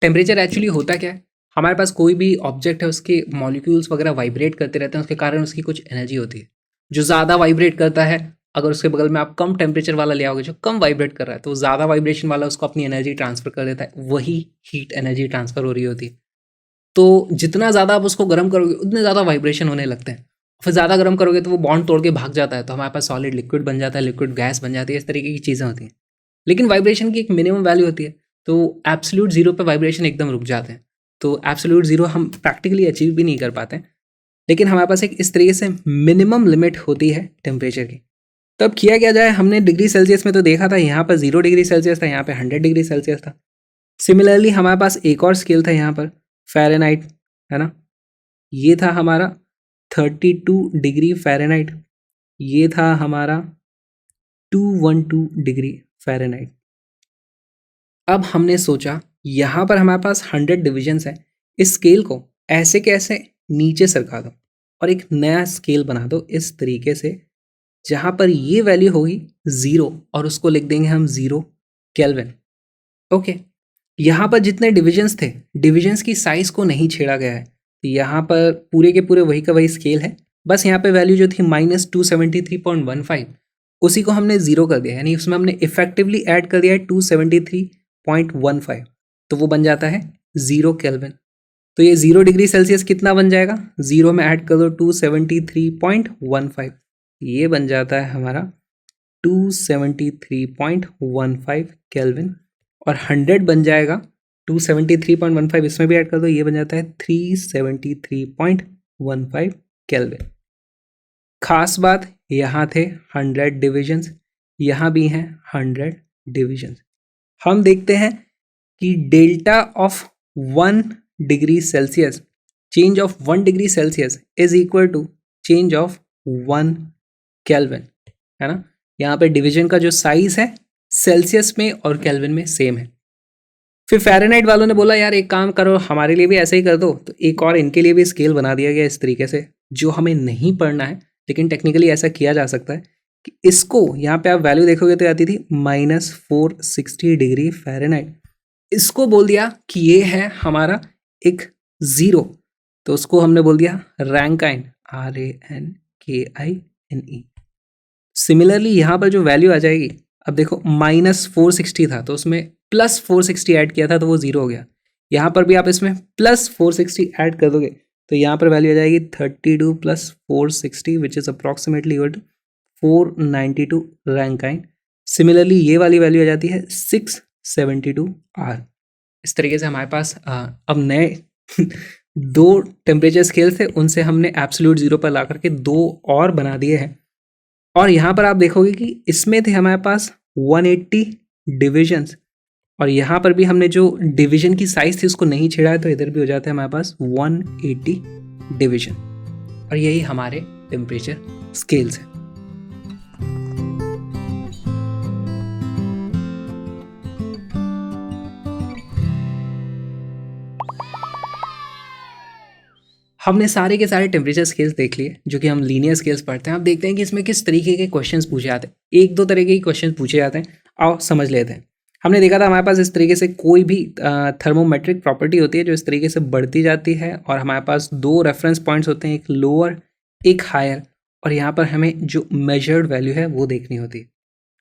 Temperature actually होता क्या है, हमारे पास कोई भी ऑब्जेक्ट है, उसके मॉलिक्यूल्स वगैरह वाइब्रेट करते रहते हैं, उसके कारण उसकी कुछ एनर्जी होती है। जो ज़्यादा वाइब्रेट करता है, अगर उसके बगल में आप कम टेम्परेचर वाला ले आओगे जो कम वाइब्रेट कर रहा है, तो ज़्यादा वाइब्रेशन वाला उसको अपनी एनर्जी ट्रांसफर कर देता है, वही हीट एनर्जी ट्रांसफर हो रही होती है। तो जितना ज़्यादा आप उसको गर्म करोगे उतने ज़्यादा वाइब्रेशन होने लगते हैं, फिर ज़्यादा गर्म करोगे तो वो बॉन्ड तोड़ के भाग जाता है, तो हमारे पास सॉलिड लिक्विड बन जाता है, लिक्विड गैस बन जाती है, इस तरीके की चीज़ें होती हैं। लेकिन वाइब्रेशन की एक मिनिमम वैल्यू होती है, तो एब्सोल्यूट ज़ीरो पे वाइब्रेशन एकदम रुक जाते हैं, तो एब्सोल्यूट ज़ीरो हम प्रैक्टिकली अचीव भी नहीं कर पाते हैं। लेकिन हमारे पास एक इस तरीके से मिनिमम लिमिट होती है टेम्परेचर की। तो अब किया क्या जाए, हमने डिग्री सेल्सियस में तो देखा था, यहाँ पर 0 डिग्री सेल्सियस था, यहाँ पे 100 डिग्री सेल्सियस था। सिमिलरली हमारे पास एक और स्केल था यहाँ पर, फ़ारेनहाइट, है ना, ये था हमारा 32 डिग्री फ़ारेनहाइट, ये था हमारा 212 डिग्री फ़ारेनहाइट। अब हमने सोचा यहाँ पर हमारे पास 100 डिविजन्स हैं, इस स्केल को ऐसे कैसे नीचे सरका दो और एक नया स्केल बना दो इस तरीके से, जहाँ पर ये वैल्यू होगी 0 और उसको लिख देंगे हम 0 केल्विन। ओके, यहाँ पर जितने डिविजन्स थे, डिविजन्स की साइज़ को नहीं छेड़ा गया है, तो यहाँ पर पूरे के पूरे वही का वही स्केल है, बस यहाँ पे वैल्यू जो थी -273.15 उसी को हमने 0 कर दिया, यानी उसमें हमने इफेक्टिवली ऐड कर दिया है 273.15, तो वो बन जाता है 0 केल्विन। तो ये 0 डिग्री सेल्सियस कितना बन जाएगा, 0 में ऐड कर दो 273.15, ये बन जाता है हमारा 273.15 केल्विन, और 100 बन जाएगा 273.15, इसमें भी ऐड कर दो, ये बन जाता है 373.15 केल्विन। खास बात, यहाँ थे 100 डिविजन्स, यहाँ भी हैं 100 डिविजन्स। हम देखते हैं कि delta of 1 degree Celsius, change of 1 degree Celsius is equal to change of 1 kelvin, है ना। यहाँ पे डिवीजन का जो साइज है सेल्सियस में और केल्विन में सेम है। फिर फ़ारेनहाइट वालों ने बोला यार एक काम करो, हमारे लिए भी ऐसे ही कर दो, तो एक और इनके लिए भी स्केल बना दिया गया इस तरीके से, जो हमें नहीं पढ़ना है, लेकिन टेक्निकली ऐसा किया जा सकता है कि इसको यहाँ पे आप वैल्यू देखोगे तो आती थी -460 डिग्री फ़ारेनहाइट, इसको बोल दिया कि ये है हमारा एक 0, तो उसको हमने बोल दिया रैंकाइन, RANKINE। सिमिलरली यहाँ पर जो वैल्यू आ जाएगी, अब देखो -460 था तो उसमें +460 ऐड किया था तो वो 0 हो गया, यहाँ पर भी आप इसमें +460 ऐड कर दोगे तो यहाँ पर वैल्यू आ जाएगी 32 + 460 which is approximately equal to 492 Rankine. Similarly ये वाली वैल्यू आ जाती है 672 R। इस तरीके से हमारे पास अब नए 2 टेम्परेचर स्केल थे, उनसे हमने एब्सोल्यूट 0 पर ला करके 2 और बना दिए हैं, और यहाँ पर आप देखोगे कि इसमें थे हमारे पास 180 डिविजन्स, और यहाँ पर भी हमने जो डिवीजन की साइज थी उसको नहीं छेड़ा है, तो इधर भी हो जाता है हमारे पास 180 डिवीजन, और यही हमारे टेम्परेचर स्केल्स हैं। हमने सारे के सारे टेम्परेचर स्केल्स देख लिए जो कि हम लीनियर स्केल्स पढ़ते हैं। अब देखते हैं कि इसमें किस तरीके के क्वेश्चंस पूछे जाते हैं। 1-2 तरह के क्वेश्चन पूछे जाते हैं, आओ समझ लेते हैं। हमने देखा था हमारे पास इस तरीके से कोई भी थर्मोमेट्रिक प्रॉपर्टी होती है जो इस तरीके से बढ़ती जाती है, और हमारे पास 2 रेफरेंस पॉइंट्स होते हैं, एक लोअर एक हायर, और यहाँ पर हमें जो मेजर्ड वैल्यू है वो देखनी होती है।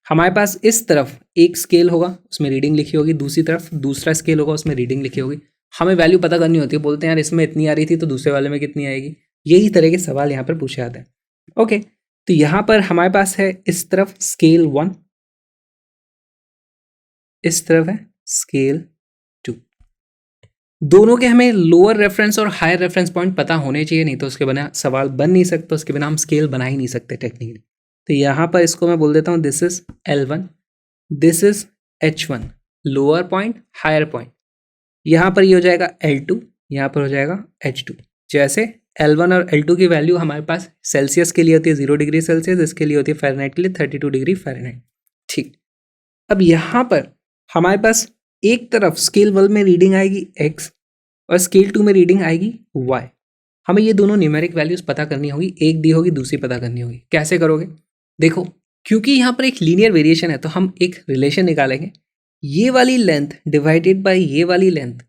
हमारे पास इस तरफ एक स्केल होगा उसमें रीडिंग लिखी होगी, दूसरी तरफ दूसरा स्केल होगा उसमें रीडिंग लिखी होगी, हमें वैल्यू पता करनी होती है। बोलते हैं यार इसमें इतनी आ रही थी तो दूसरे वाले में कितनी आएगी, यही तरह के सवाल यहाँ पर पूछे जाते हैं। ओके, तो यहाँ पर हमारे पास है इस तरफ स्केल 1, इस तरफ है स्केल 2। दोनों के हमें लोअर रेफरेंस और हायर रेफरेंस पॉइंट पता होने चाहिए, नहीं तो उसके बिना सवाल बन नहीं सकता, उसके बिना हम स्केल बना ही नहीं सकते टेक्निकली। तो यहाँ पर इसको मैं बोल देता हूँ this is L1, this is H1, lower point higher point. यहाँ पर ये हो जाएगा L2, यहाँ पर हो जाएगा H2। जैसे L1 और L2 की वैल्यू हमारे पास सेल्सियस के लिए होती है 0 डिग्री सेल्सियस, इसके लिए होती है फ़ारेनहाइट के लिए 32 डिग्री फ़ारेनहाइट। ठीक, अब यहाँ पर हमारे पास एक तरफ स्केल 1 में रीडिंग आएगी x और स्केल 2 में रीडिंग आएगी y। हमें ये दोनों न्यूमेरिक वैल्यूज़ पता करनी होगी, एक दी होगी दूसरी पता करनी होगी। कैसे करोगे? देखो, क्योंकि यहाँ पर एक लीनियर वेरिएशन है तो हम एक रिलेशन निकालेंगे, ये वाली लेंथ डिवाइडेड बाय ये वाली length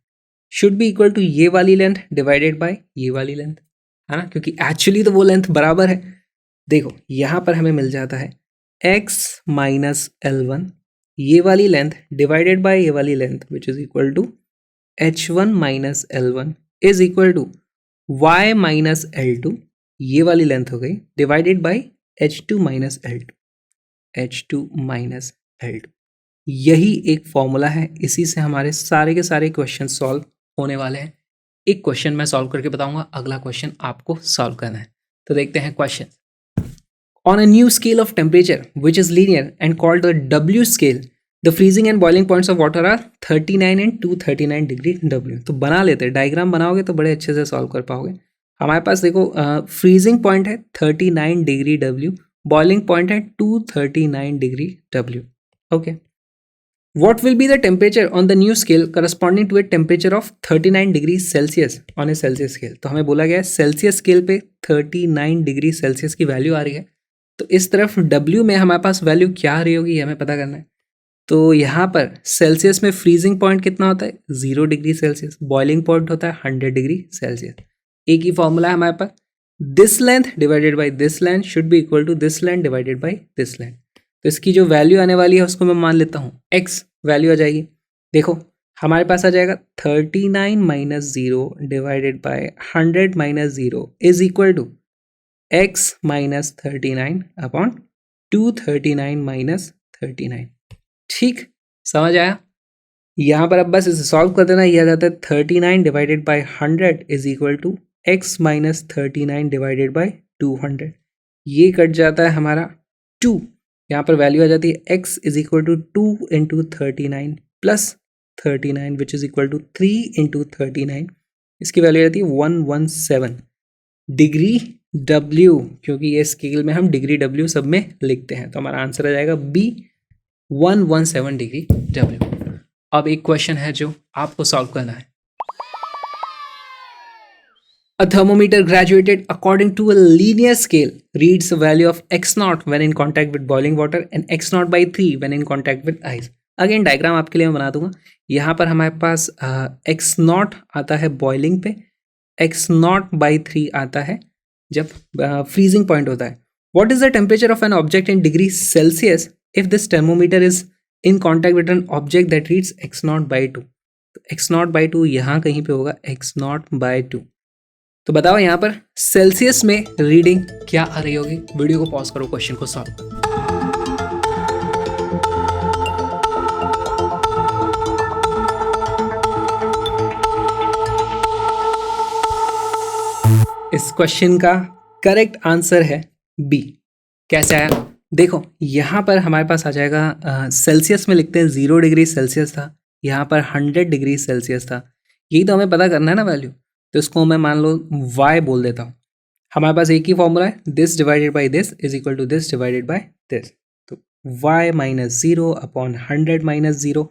should be equal to ये वाली लेंथ डिवाइडेड बाय ये वाली लेंथ, है ना, क्योंकि एक्चुअली तो वो लेंथ बराबर है। देखो यहाँ पर हमें मिल जाता है x माइनस L1, ये वाली लेंथ डिवाइडेड बाय ये वाली length which is equal to H1 minus L1 is equal to y minus L2 ये वाली लेंथ हो गई divided by H2 minus L2, H2 minus L2। यही एक फॉर्मूला है, इसी से हमारे सारे के सारे क्वेश्चन सॉल्व होने वाले हैं। एक क्वेश्चन मैं सॉल्व करके बताऊंगा, अगला क्वेश्चन आपको सॉल्व करना है। तो देखते हैं question. On a new scale of temperature which is linear and called the W scale, the freezing and boiling points of water are 39 and 239 degree W। तो बना लेते हैं, डायग्राम बनाओगे तो बड़े अच्छे से सॉल्व कर पाओगे। हमारे पास देखो फ्रीजिंग पॉइंट है 39 डिग्री W, बॉइलिंग पॉइंट है 239 degree W। Okay, what will be the temperature on the new scale corresponding to a temperature of 39 degree Celsius on a Celsius scale। तो हमें बोला गया है सेल्सियस स्केल पे 39 degree Celsius की value आ रही है, तो इस तरफ W में हमारे पास वैल्यू क्या आ रही होगी ये हमें पता करना है। तो यहाँ पर सेल्सियस में फ्रीजिंग पॉइंट कितना होता है 0 डिग्री सेल्सियस, बॉइलिंग पॉइंट होता है 100 डिग्री सेल्सियस। एक ही फॉर्मूला है हमारे पास, this length divided by this length should be equal to this length divided by this length. तो इसकी जो वैल्यू आने वाली है उसको मैं मान लेता हूँ x वैल्यू आ जाएगी। देखो हमारे पास आ जाएगा 39 minus 0 divided by 100 minus 0 is equal to x minus 39 upon 239 minus 39। ठीक, समझ आया? यहाँ पर अब बस इसे सॉल्व कर देना, यह आ जाता है 39 divided by 100 is equal to x minus 39 divided by 200। ये कट जाता है हमारा 2, यहाँ पर वैल्यू आ जाती है x is equal to 2 into 39 plus 39 which is equal to 3 into 39। इसकी वैल्यू आ जाती है 117 डिग्री W, क्योंकि ये स्केल में हम डिग्री W सब में लिखते हैं। तो हमारा आंसर आ जाएगा B 117 डिग्री W। अब एक क्वेश्चन है जो आपको सॉल्व करना है। A thermometer graduated according to a linear scale reads the value of x naught when in contact with boiling water and x naught by 3 when in contact with ice। Again diagram आपके लिए मैं बना दूंगा। यहाँ पर हमारे पास x not आता है बॉइलिंग पे, x नॉट बाई 3 आता है जब फ्रीजिंग पॉइंट होता है। What is the temperature of an object in degree Celsius if this thermometer is in contact with an object that reads x naught by 2। x naught by 2 यहाँ कहीं पे होगा x naught by 2। तो बताओ यहाँ पर सेल्सियस में reading क्या आ रही होगी। वीडियो को पॉज करो, क्वेश्चन को सॉल्व करो। इस क्वेश्चन का करेक्ट आंसर है बी। कैसे आया देखो, यहाँ पर हमारे पास आ जाएगा सेल्सियस में लिखते हैं 0 डिग्री सेल्सियस था, यहाँ पर 100 डिग्री सेल्सियस था। यही तो हमें पता करना है ना वैल्यू, तो इसको मैं मान लो y बोल देता हूँ। हमारे पास एक ही फॉर्मूला है, this divided by this is equal to this divided by this. तो y minus 0 upon 100 minus 0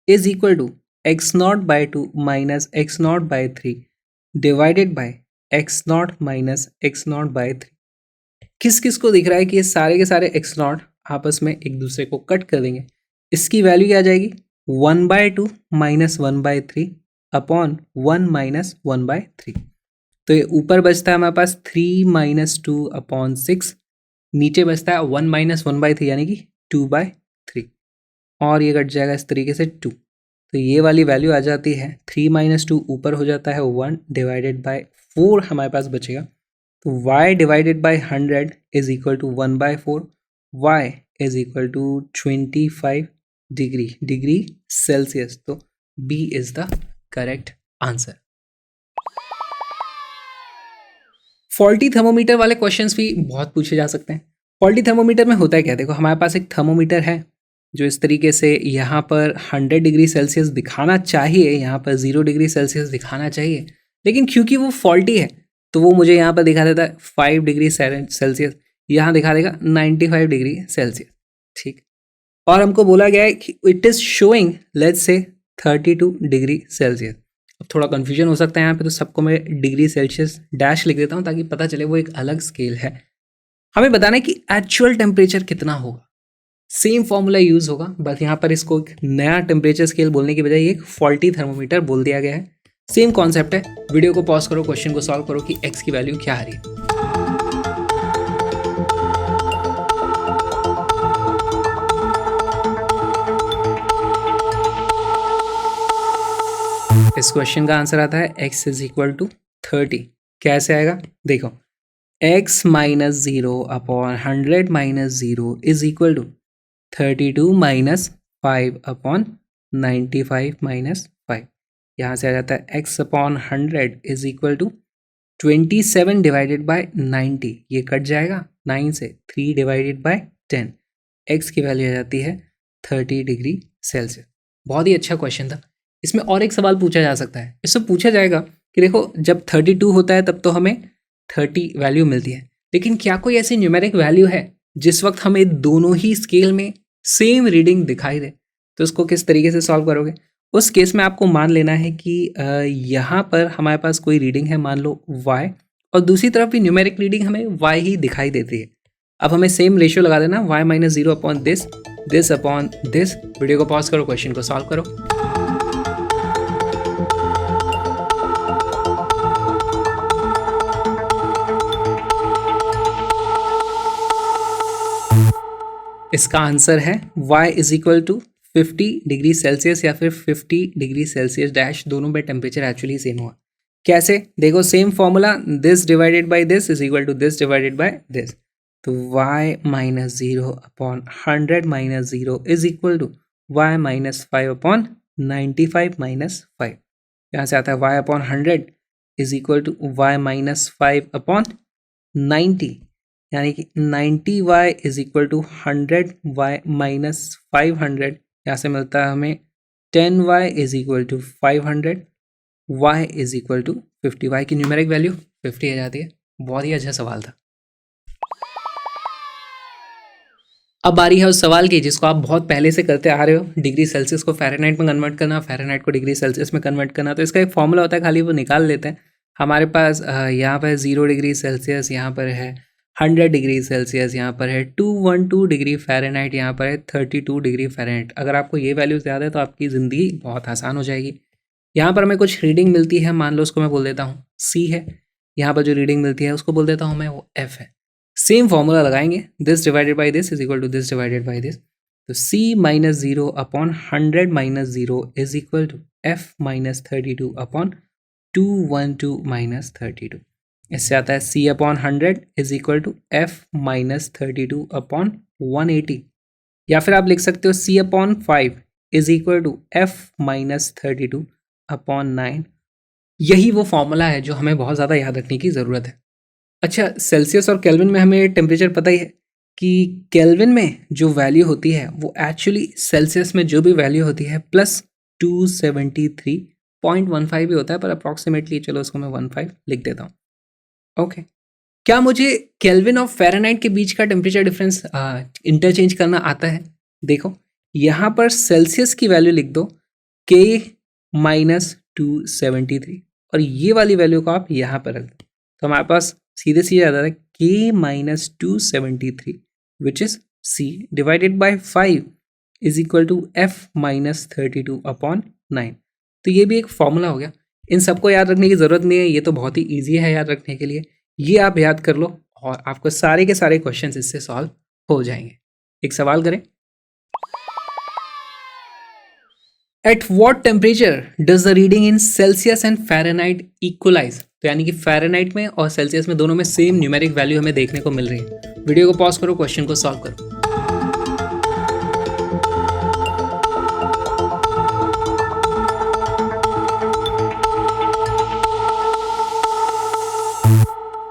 is equal to x naught by 2 minus x naught by 3 divided by x naught minus x naught by 3। किस किस को दिख रहा है कि ये सारे के सारे x नॉट आपस में एक दूसरे को कट कर देंगे। इसकी वैल्यू क्या आ जाएगी 1/2 माइनस 1/3 अपॉन 1 माइनस 1/3। तो ये ऊपर बचता है हमारे पास 3 माइनस 2 अपॉन 6, नीचे बचता है 1 माइनस 1/3 यानी कि 2/3, और ये कट जाएगा इस तरीके से 2। तो ये वाली वैल्यू आ जाती है 3 माइनस 2 ऊपर हो जाता है 1 डिवाइडेड बाय 4 हमारे पास बचेगा। तो y divided by 100 is equal to 1/4, y is equal to 25 degree Celsius. तो B इज the correct answer. Faulty thermometer वाले क्वेश्चंस भी बहुत पूछे जा सकते हैं। फॉल्टी थर्मोमीटर में होता है क्या, देखो हमारे पास एक थर्मोमीटर है जो इस तरीके से यहाँ पर 100 डिग्री सेल्सियस दिखाना चाहिए, यहाँ पर 0 डिग्री सेल्सियस दिखाना चाहिए, लेकिन क्योंकि वो फॉल्टी है तो वो मुझे यहाँ पर दिखा देता है 5 डिग्री सेल्सियस, यहाँ दिखा देगा 95 डिग्री सेल्सियस। ठीक, और हमको बोला गया है कि it is showing let's say 32 degree Celsius. अब थोड़ा कन्फ्यूजन हो सकता है यहाँ पे, तो सबको मैं डिग्री सेल्सियस डैश लिख देता हूँ ताकि पता चले वो एक अलग स्केल है। हमें बताना है कि एक्चुअल टेम्परेचर कितना होगा। सेम फॉर्मूला यूज़ होगा, बस यहाँ पर इसको एक नया टेम्परेचर स्केल बोलने की बजाय एक फॉल्टी थर्मोमीटर बोल दिया गया है। सेम कॉन्सेप्ट है। वीडियो को पॉज करो, क्वेश्चन को सॉल्व करो कि एक्स की वैल्यू क्या आ रही है। इस क्वेश्चन का आंसर आता है x इज इक्वल टू 30। कैसे आएगा देखो, x minus 0 upon 100 minus 0 is equal to 32 minus 5 upon 95 minus 5। यहाँ से आ जाता है x upon 100 is equal to 27 divided by 90, ये कट जाएगा 9 से, 3 डिवाइडेड बाय 10, x की वैल्यू आ जाती है 30 डिग्री सेल्सियस। बहुत ही अच्छा क्वेश्चन था। इसमें और एक सवाल पूछा जा सकता है, इससे पूछा जाएगा कि देखो जब 32 होता है तब तो हमें 30 वैल्यू मिलती है, लेकिन क्या कोई ऐसी न्यूमेरिक वैल्यू है जिस वक्त हमें दोनों ही स्केल में सेम रीडिंग दिखाई दे? तो इसको किस तरीके से सॉल्व करोगे? उस केस में आपको मान लेना है कि यहाँ पर हमारे पास कोई रीडिंग है, मान लो y, और दूसरी तरफ भी न्यूमेरिक रीडिंग हमें y ही दिखाई देती है। अब हमें सेम रेशियो लगा देना, y minus 0 upon this upon this. Video को पॉज करो, क्वेश्चन को सॉल्व करो। इसका आंसर है y is equal to 50 degree Celsius या फिर 50 डिग्री सेल्सियस डैश, दोनों में टेम्परेचर एक्चुअली सेम हुआ। कैसे? देखो same formula, this divided by this is equal to this divided by this. तो y minus 0 upon 100 minus 0 is equal to y minus 5 upon 95 minus 5। यहाँ से आता है y upon 100 is equal to y minus 5 upon 90, यानी कि 90y is equal to 100y minus 500। यहाँ से मिलता है हमें 10y is equal to 500, y is equal to 50। y की न्यूमेरिक वैल्यू 50 आ जाती है। बहुत ही अच्छा सवाल था। अब बारी है उस सवाल की जिसको आप बहुत पहले से करते आ रहे हो, डिग्री सेल्सियस को फ़ारेनहाइट में कन्वर्ट करना, फ़ारेनहाइट को डिग्री सेल्सियस में कन्वर्ट करना। तो इसका एक फॉर्मूला होता है, खाली वो निकाल लेते हैं। हमारे पास यहाँ पर 0 डिग्री सेल्सियस, यहाँ पर है 100 डिग्री सेल्सियस, यहाँ पर है 212 डिग्री फ़ारेनहाइट, यहाँ पर है 32 डिग्री फ़ारेनहाइट। अगर आपको ये वैल्यूज़ याद है तो आपकी ज़िंदगी बहुत आसान हो जाएगी। यहाँ पर हमें कुछ रीडिंग मिलती है, मान लो उसको मैं बोल देता हूँ C है। यहाँ पर जो रीडिंग मिलती है उसको बोल देता हूँ मैं वो F है। सेम फॉर्मूला लगाएंगे, this divided by this is equal to this divided by this. तो C minus 0 upon 100 minus 0 is equal to F minus 32 upon 212 minus 32। इससे आता है C upon 100 is equal to F minus 32 upon 180, या फिर आप लिख सकते हो C upon 5 is equal to F minus 32 upon 9। यही वो फॉर्मूला है जो हमें बहुत ज़्यादा याद रखने की ज़रूरत है। अच्छा, सेल्सियस और केल्विन में हमें टेम्परेचर पता ही है कि केल्विन में जो वैल्यू होती है वो एक्चुअली सेल्सियस में जो भी वैल्यू होती है प्लस 273.15 भी होता है, पर अप्रॉक्सीमेटली चलो उसको मैं 15 लिख देता हूँ। ओके, क्या मुझे केल्विन और फ़ारेनहाइट के बीच का टेम्परेचर डिफरेंस इंटरचेंज करना आता है? देखो यहाँ पर सेल्सियस की वैल्यू लिख दो K माइनस 273, और ये वाली वैल्यू को आप यहाँ पर रख दो, तो हमारे पास सीधे सीधे आता है K minus 273 which is C divided by 5 is equal to F minus 32 upon 9। तो ये भी एक फॉर्मूला हो गया। इन सबको याद रखने की ज़रूरत नहीं है, ये तो बहुत ही ईजी है याद रखने के लिए। ये आप याद कर लो और आपको सारे के सारे क्वेश्चन इससे सॉल्व हो जाएंगे। एक सवाल करें, at what temperature does the reading in Celsius and Fahrenheit equalise? तो यानी कि फ़ारेनहाइट में और सेल्सियस में दोनों में सेम न्यूमेरिक वैल्यू हमें देखने को मिल रही है। वीडियो को पॉज करो, क्वेश्चन को सॉल्व करो।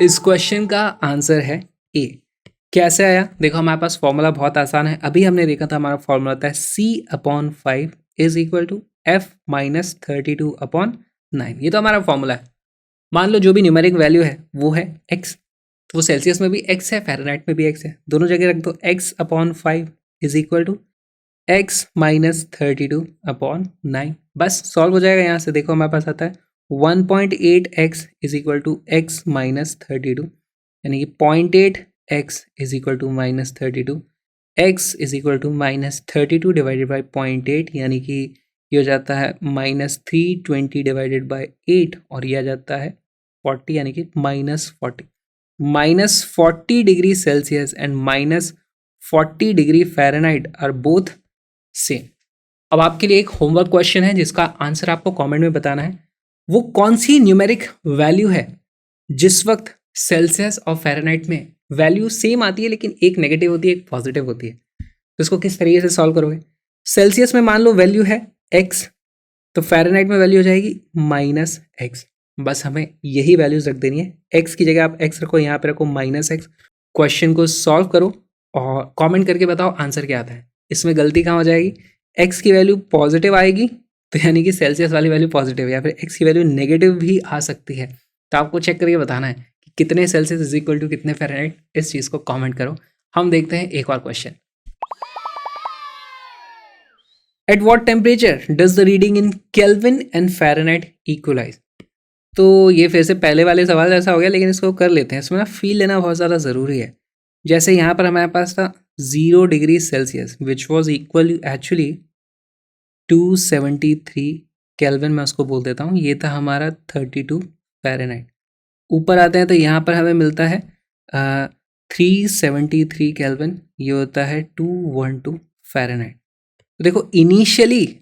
इस क्वेश्चन का आंसर है ए। कैसे आया? देखो हमारे पास फॉर्मूला बहुत आसान है, अभी हमने देखा था हमारा फॉर्मूला होता है C upon 5 is equal to F minus 32 upon 9। ये तो हमारा फॉर्मूला है। मान लो जो भी न्यूमेरिक वैल्यू है वो है x, तो वो सेल्सियस में भी x है, फ़ारेनहाइट में भी x है, दोनों जगह रख दो। x upon 5 is equal to x minus 32 upon 9, बस सॉल्व हो जाएगा। यहाँ से देखो हमारे पास आता है 1.8x is equal to x minus 32, यानी कि 0.8x is equal to minus 32, x is equal to minus 32 divided by 0.8, यानी कि ये हो जाता है माइनस 320 डिवाइडेड बाई 8, और ये आ जाता है 40, यानी कि minus 40। Minus 40 degree Celsius and minus 40 degree Fahrenheit are both same. अब आपके लिए एक होमवर्क क्वेश्चन है जिसका आंसर आपको कमेंट में बताना है। वो कौन सी न्यूमेरिक वैल्यू है जिस वक्त सेल्सियस और फ़ारेनहाइट में वैल्यू सेम आती है, लेकिन एक नेगेटिव होती है, एक पॉजिटिव होती है। तो इसको किस तरीके से सॉल्व करोगे? सेल्सियस में मान लो वैल्यू है x, तो फ़ारेनहाइट में वैल्यू हो जाएगी -x। बस हमें यही वैल्यूज रख देनी है। x की जगह आप x रखो, यहाँ पे रखो -x। क्वेश्चन को सॉल्व करो और कमेंट करके बताओ आंसर क्या आता है। इसमें गलती कहाँ हो जाएगी? x की वैल्यू पॉजिटिव आएगी, तो यानी कि सेल्सियस वाली वैल्यू पॉजिटिव है, या फिर x की वैल्यू नेगेटिव भी आ सकती है। तो आपको चेक करके बताना है कि कितने सेल्सियस इज इक्वल टू कितने फ़ारेनहाइट। इस चीज़ को कमेंट करो। हम देखते हैं एक और question. At what temperature does the reading in Kelvin and Fahrenheit equalise? तो ये फिर से पहले वाले सवाल जैसा हो गया, लेकिन इसको कर लेते हैं। इसमें ना फील लेना बहुत ज़्यादा ज़रूरी है। जैसे यहाँ पर हमारे पास था 0 degree Celsius which was equal actually 273 kelvin, मैं उसको बोल देता हूँ। ये था हमारा 32 फ़ारेनहाइट। ऊपर आते हैं तो यहाँ पर हमें मिलता है 373 केल्विन, ये होता है 212 फ़ारेनहाइट। तो देखो इनिशियली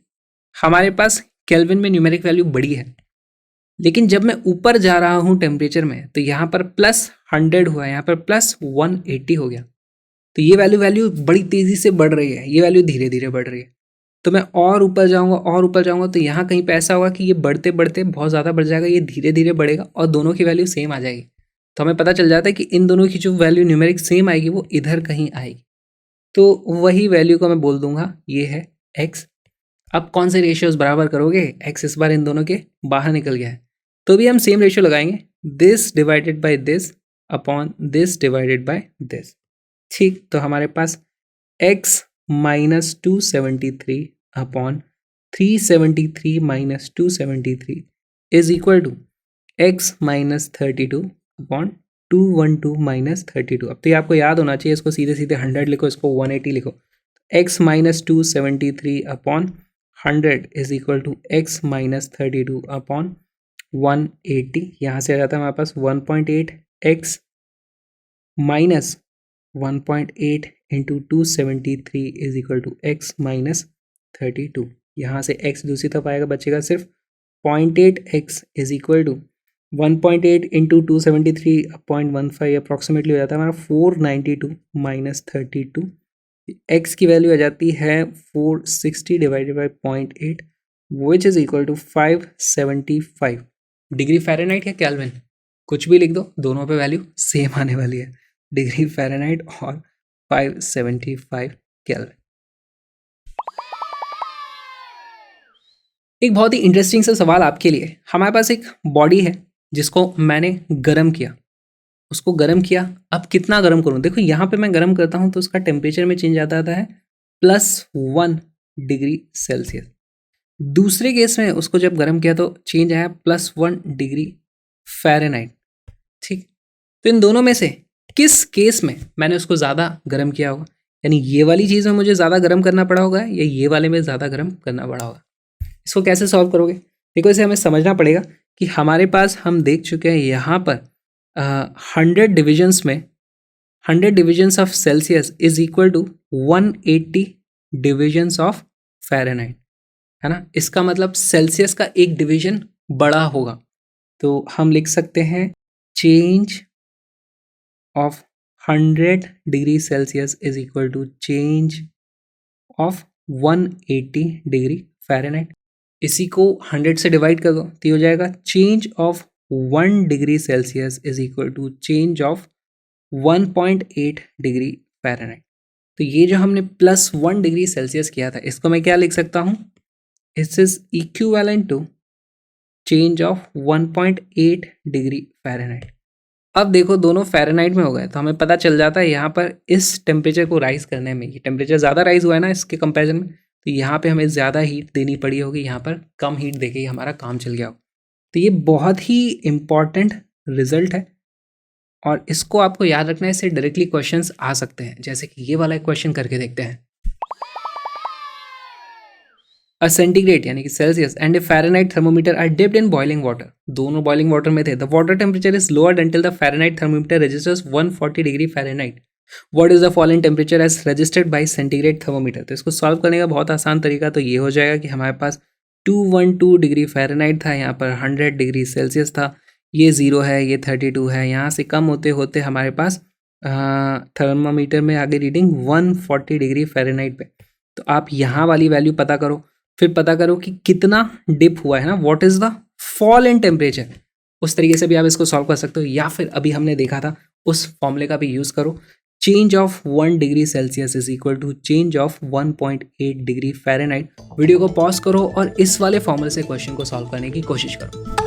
हमारे पास केल्विन में न्यूमेरिक वैल्यू बड़ी है, लेकिन जब मैं ऊपर जा रहा हूँ टेम्परेचर में तो यहाँ पर +100 हुआ, यहाँ पर +180 हो गया। तो ये वैल्यू बड़ी तेज़ी से बढ़ रही है, ये वैल्यू धीरे धीरे बढ़ रही है। तो मैं और ऊपर जाऊँगा तो यहाँ कहीं पे ऐसा होगा कि ये बढ़ते बढ़ते बहुत ज़्यादा बढ़ जाएगा, ये धीरे धीरे बढ़ेगा और दोनों की वैल्यू सेम आ जाएगी। तो हमें पता चल जाता है कि इन दोनों की जो वैल्यू न्यूमेरिक सेम आएगी वो इधर कहीं आएगी। तो वही वैल्यू को मैं बोल दूंगा ये है x। अब कौन से रेशियोज बराबर करोगे? x इस बार इन दोनों के बाहर निकल गया है, तो भी हम सेम रेशियो लगाएंगे, this divided by this upon this divided by this. ठीक, तो हमारे पास x -273 upon 373 -273 is equal to x -32 upon 212 -32। अब तो ये आपको याद होना चाहिए, इसको सीधे सीधे 100 लिखो, इसको 180 लिखो। x -273 upon 100 is equal to x -32 upon 180। यहाँ से आ जाता है हमारे पास 1.8 x minus 1.8 into 273 is equal to x -32। यहाँ से x दूसरी तरफ आएगा, बचेगा सिर्फ 0.8 x is equal to 1.8 into 273 0.15 approximately हो जाता है हमारा 492 -32। x की वैल्यू आ जाती है 460 divided by 0.8 which is equal to 575 degree Fahrenheit या केल्विन, कुछ भी लिख दो, दोनों पे वैल्यू सेम आने वाली है, डिग्री फ़ारेनहाइट और 575 केल्विन। एक बहुत ही इंटरेस्टिंग सा सवाल आपके लिए। हमारे पास एक बॉडी है जिसको मैंने गर्म किया, उसको गर्म किया। अब कितना गर्म करूं? देखो यहाँ पे मैं गर्म करता हूं तो उसका टेम्परेचर में चेंज आता है +1 डिग्री सेल्सियस। दूसरे केस में उसको जब गर्म किया तो चेंज आया +1 डिग्री फ़ारेनहाइट। ठीक, तो इन दोनों में से किस केस में मैंने उसको ज़्यादा गर्म किया होगा? यानी ये वाली चीज़ में मुझे ज़्यादा गर्म करना पड़ा होगा या ये वाले में ज़्यादा गर्म करना पड़ा होगा? इसको कैसे सॉल्व करोगे? देखो इसे हमें समझना पड़ेगा कि हमारे पास हम देख चुके हैं यहाँ पर 100 डिविजन्स में 100 divisions of Celsius is equal to 180 divisions of Fahrenheit, है ना। इसका मतलब सेल्सियस का एक डिवीजन बड़ा होगा, तो हम लिख सकते हैं change of 100 degree Celsius is equal to change of 180 degree Fahrenheit. इसी को 100 से डिवाइड कर दो तो ये हो जाएगा change of 1 degree Celsius is equal to change of 1.8 degree Fahrenheit. तो ये जो हमने +1 डिग्री सेल्सियस किया था, इसको मैं क्या लिख सकता हूँ? It is equivalent to change of 1.8 degree Fahrenheit. अब देखो दोनों फ़ारेनहाइट में हो गए, तो हमें पता चल जाता है यहाँ पर इस टेम्परेचर को राइज करने में, ये टेम्परेचर ज़्यादा राइज हुआ है ना इसके कंपैरिजन में, तो यहाँ पे हमें ज़्यादा हीट देनी पड़ी होगी, यहाँ पर कम हीट देके ही हमारा काम चल गया हो। तो ये बहुत ही इम्पॉर्टेंट रिजल्ट है और इसको आपको याद रखना है, इससे डायरेक्टली क्वेश्चंस आ सकते हैं, जैसे कि ये वाला क्वेश्चन करके देखते हैं। अ सेंटीग्रेड यानी कि Celsius and a Fahrenheit thermometer are dipped in boiling water, दोनों बॉइलिंग वाटर में थे। The water temperature is lowered until the Fahrenheit thermometer registers 140 degree Fahrenheit. What is the following temperature as registered by centigrade thermometer? तो इसको solve करने का बहुत आसान तरीका तो ये हो जाएगा कि हमारे पास 212 डिग्री फ़ारेनहाइट था, यहाँ पर 100 डिग्री सेल्सियस था। ये 0 है, ये 32 है, यहाँ से कम होते होते हमारे पास थर्मामीटर में आगे रीडिंग 140 डिग्री फ़ारेनहाइट पे। तो आप यहाँ वाली वैल्यू पता करो, फिर पता करो कि कितना डिप हुआ है ना, what is the fall in temperature. उस तरीके से भी आप इसको सॉल्व कर सकते हो, या फिर अभी हमने देखा था उस फॉर्मूले का भी यूज़ करो। Change of 1 degree Celsius is equal to change of 1.8 degree Fahrenheit. Video को पॉज करो और इस वाले फॉर्मूले से क्वेश्चन को सॉल्व करने की कोशिश करो।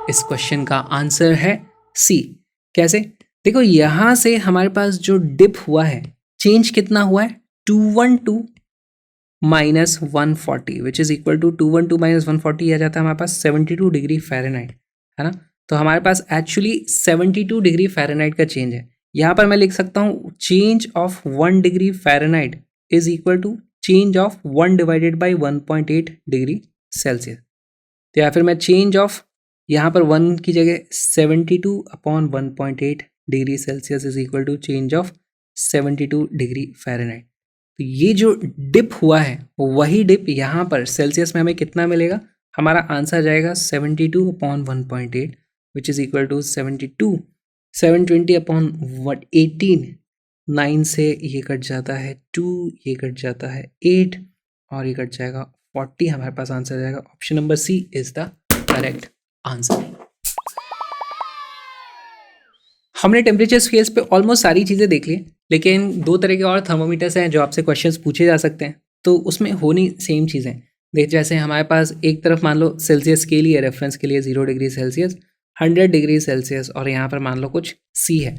इस क्वेश्चन का आंसर है सी। कैसे? देखो यहां से हमारे पास जो डिप हुआ है, चेंज कितना हुआ है, 212 minus 140 which is equal to 212 minus 140 आ जाता है हमारे पास 72 डिग्री फ़ारेनहाइट, है ना। तो हमारे पास एक्चुअली 72 डिग्री फ़ारेनहाइट का चेंज है। यहाँ पर मैं लिख सकता हूँ change of 1 degree Fahrenheit is equal to change of 1 divided by 1.8 degree Celsius. तो या फिर मैं चेंज ऑफ यहाँ पर 1 की जगह 72 upon 1.8 degree Celsius is equal to change of 72 degree Fahrenheit. तो ये जो डिप हुआ है वही डिप यहाँ पर सेल्सियस में हमें कितना मिलेगा, हमारा आंसर जाएगा 72 upon 1.8 which is equal to 72, 720 upon 18, 9 से ये कट जाता है 2, ये कट जाता है 8 और ये कट जाएगा 40। हमारे पास आंसर जाएगा option number C is the correct answer. हमने टेम्परेचर स्केल्स पे ऑलमोस्ट सारी चीज़ें देख ली, लेकिन 2 तरह के और थर्मोमीटर्स हैं जो आपसे क्वेश्चंस पूछे जा सकते हैं, तो उसमें होनी सेम चीज़ें। देख जैसे हमारे पास एक तरफ मान लो सेल्सियस स्केल ही है, रेफरेंस के लिए 0 डिग्री सेल्सियस, 100 डिग्री सेल्सियस और यहाँ पर मान लो कुछ सी है।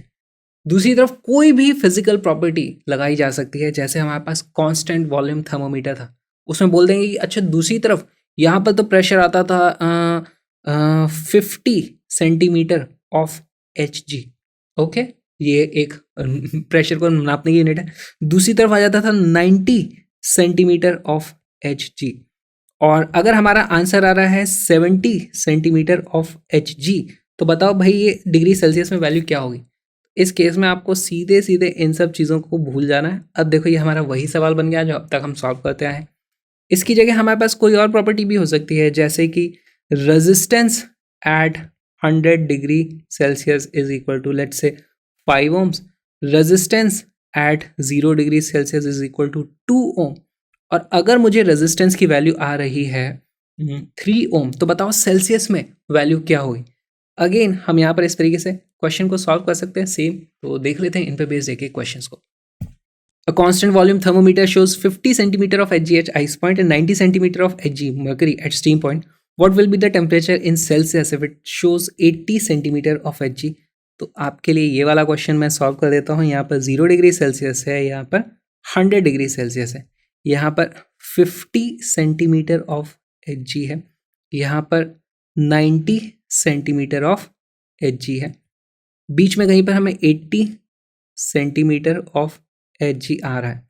दूसरी तरफ कोई भी फिजिकल प्रॉपर्टी लगाई जा सकती है, जैसे हमारे पास कांस्टेंट वॉल्यूम थर्मोमीटर था, उसमें बोल देंगे कि अच्छा दूसरी तरफ यहाँ पर तो प्रेशर आता था 50 सेंटीमीटर ऑफ Hg, ओके, ये एक प्रेशर को नापने की यूनिट है। दूसरी तरफ आ जाता था 90 सेंटीमीटर ऑफ Hg, और अगर हमारा आंसर आ रहा है 70 सेंटीमीटर ऑफ Hg, तो बताओ भाई ये डिग्री सेल्सियस में वैल्यू क्या होगी। इस केस में आपको सीधे सीधे इन सब चीज़ों को भूल जाना है। अब देखो ये हमारा वही सवाल बन गया जो अब तक हम सॉल्व करते आए हैं। इसकी जगह हमारे पास कोई और प्रॉपर्टी भी हो सकती है, जैसे कि resistance at 100 degree Celsius is equal to let's say 5 ohms, resistance at 0 degree Celsius is equal to 2 ohm। और अगर मुझे रेजिस्टेंस की वैल्यू आ रही है 3 ohm, तो बताओ सेल्सियस में वैल्यू क्या होगी। अगेन हम यहाँ पर इस तरीके से क्वेश्चन को सॉल्व कर सकते हैं सेम, तो देख लेते हैं इन पे बेस्ड एक एक क्वेश्चंस को। A constant volume thermometer shows 50 centimeter of Hg at ice point and 90 centimeter of Hg mercury at steam point. What will be the temperature in Celsius if it shows 80 centimeter of Hg? तो आपके लिए ये वाला question मैं solve कर देता हूँ। यहाँ पर 0 डिग्री सेल्सियस है, यहाँ पर 100 डिग्री सेल्सियस है, यहाँ पर 50 सेंटीमीटर ऑफ Hg है, यहाँ पर 90 सेंटीमीटर ऑफ Hg है, बीच में कहीं पर हमें 80 सेंटीमीटर ऑफ Hg आ रहा है।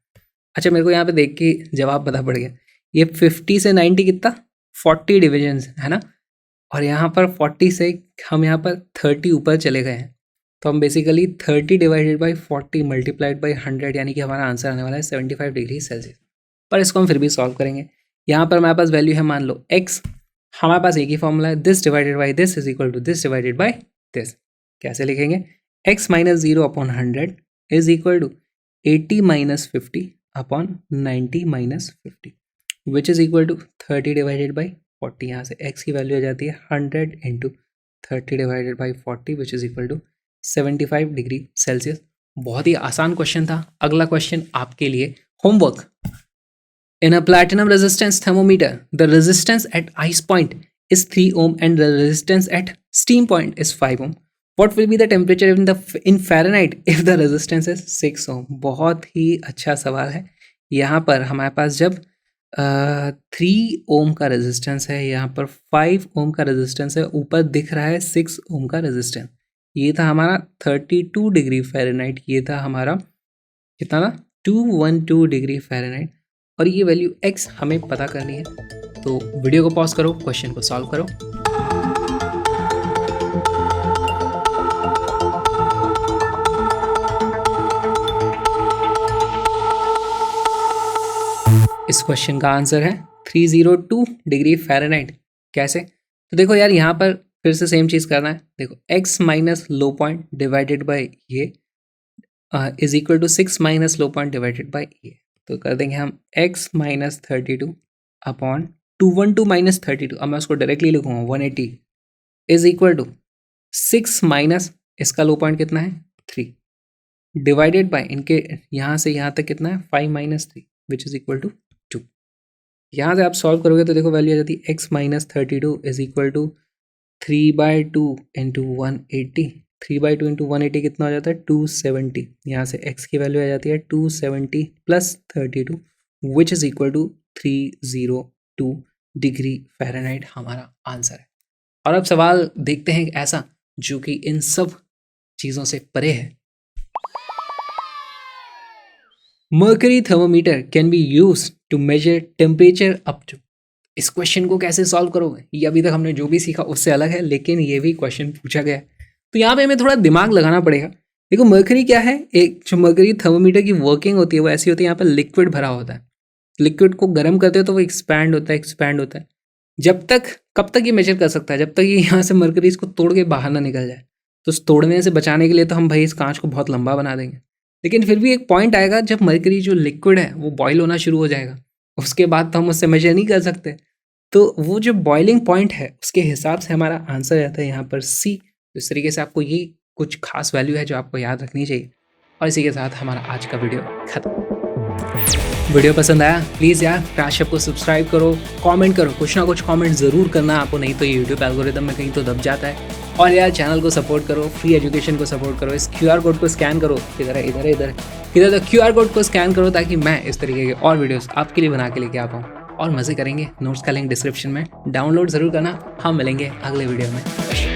अच्छा मेरे को यहाँ पे देख के जवाब पता पड़ गया, ये 50 से 90 कितना 40 डिविजन्स है ना, और यहाँ पर 40 से हम यहाँ पर 30 ऊपर चले गए हैं, तो हम basically 30 divided by 40 multiplied by 100, यानी कि हमारा आंसर आने वाला है 75 डिग्री सेल्सियस। पर इसको हम फिर भी सॉल्व करेंगे। यहाँ पर हमारे पास वैल्यू है मान लो x, हमारे पास एक ही फॉर्मूला है, this divided by this is equal to this divided by this. कैसे लिखेंगे, x minus 0 upon 100 is equal to 80 minus 50 upon 90 minus 50 which is equal to 30 divided by 40। यहाँ से x की वैल्यू आ जाती है 100 into 30 divided by 40 which is equal to 75 degree Celsius. बहुत ही आसान क्वेश्चन था। अगला क्वेश्चन आपके लिए homework. In a platinum resistance thermometer the resistance at ice point is 3 ohm and the resistance at steam point is 5 ohm. What will be the temperature in Fahrenheit if the resistance is 6 ohm? बहुत ही अच्छा सवाल है। यहाँ पर हमारे पास जब 3 ohm का resistance है, यहाँ पर 5 ohm का रेजिस्टेंस है, ऊपर दिख रहा है 6 ohm का रेजिस्टेंस, ये था हमारा 32 डिग्री फ़ारेनहाइट, ये था हमारा कितना था 212 डिग्री फ़ारेनहाइट, और ये वैल्यू x हमें पता करनी है। तो वीडियो को पॉज करो, क्वेश्चन को सॉल्व करो। इस क्वेश्चन का आंसर है 302 डिग्री फ़ारेनहाइट। कैसे? तो देखो यार, यहाँ पर फिर से सेम चीज़ करना है। देखो x minus low point divided by ये is equal to 6 minus low point divided by ये। तो कर देंगे हम x माइनस 32 अपॉन 212 माइनस 32। अब मैं उसको डायरेक्टली लिखूँगा 180 इज इक्वल टू 6 माइनस इसका लो पॉइंट कितना है 3 डिवाइडेड बाय इनके यहाँ से यहाँ तक कितना है 5 minus 3 which is equal to 2। यहाँ से आप सॉल्व करोगे तो देखो वैल्यू आ जाती है x minus 32 is equal to 3/2 into 180। 3/2 into 180 कितना हो जाता है 270। यहाँ से x की वैल्यू आ जाती है 270 plus 32 which is equal to 302 degree Fahrenheit हमारा आंसर है। और अब सवाल देखते हैं ऐसा जो कि इन सब चीज़ों से परे है। Mercury thermometer can be used to measure temperature up to. इस क्वेश्चन को कैसे सॉल्व करोगे, ये अभी तक हमने जो भी सीखा उससे अलग है, लेकिन ये भी क्वेश्चन पूछा गया है तो यहाँ पे हमें थोड़ा दिमाग लगाना पड़ेगा। देखो मर्करी क्या है, एक जो मर्करी थर्मोमीटर की वर्किंग होती है वो ऐसी होती है, यहाँ पर लिक्विड भरा होता है। लिक्विड को गर्म करते हो तो वो एक्सपैंड होता है। जब तक कब तक ये मेजर कर सकता है, जब तक ये यहाँ से मर्करी इसको तोड़ के बाहर ना निकल जाए। तो तोड़ने से बचाने के लिए तो हम भाई इस कांच को बहुत लंबा बना देंगे, लेकिन फिर भी एक पॉइंट आएगा जब मर्करी जो लिक्विड है वो बॉयल होना शुरू हो जाएगा, उसके बाद तो हम उससे मेजर नहीं कर सकते। तो वो जो बॉइलिंग पॉइंट है उसके हिसाब से हमारा आंसर आता है यहाँ पर सी। इस तरीके से आपको ये कुछ खास वैल्यू है जो आपको याद रखनी चाहिए। और इसी के साथ हमारा आज का वीडियो खत्म। वीडियो पसंद आया प्लीज़ यार क्रैश ऐप को सब्सक्राइब करो, कमेंट करो, कुछ ना कुछ कमेंट ज़रूर करना आपको, नहीं तो यूट्यूब एल्गोरिदम में कहीं तो दब जाता है। और यार चैनल को सपोर्ट करो, फ्री एजुकेशन को सपोर्ट करो। इस QR कोड को स्कैन करो, इधर तो QR कोड को स्कैन करो ताकि मैं इस तरीके के और वीडियोस आपके लिए बना के लेके आ पाऊँ और मज़े करेंगे। नोट्स का लिंक डिस्क्रिप्शन में, डाउनलोड ज़रूर करना। हम मिलेंगे अगले वीडियो में।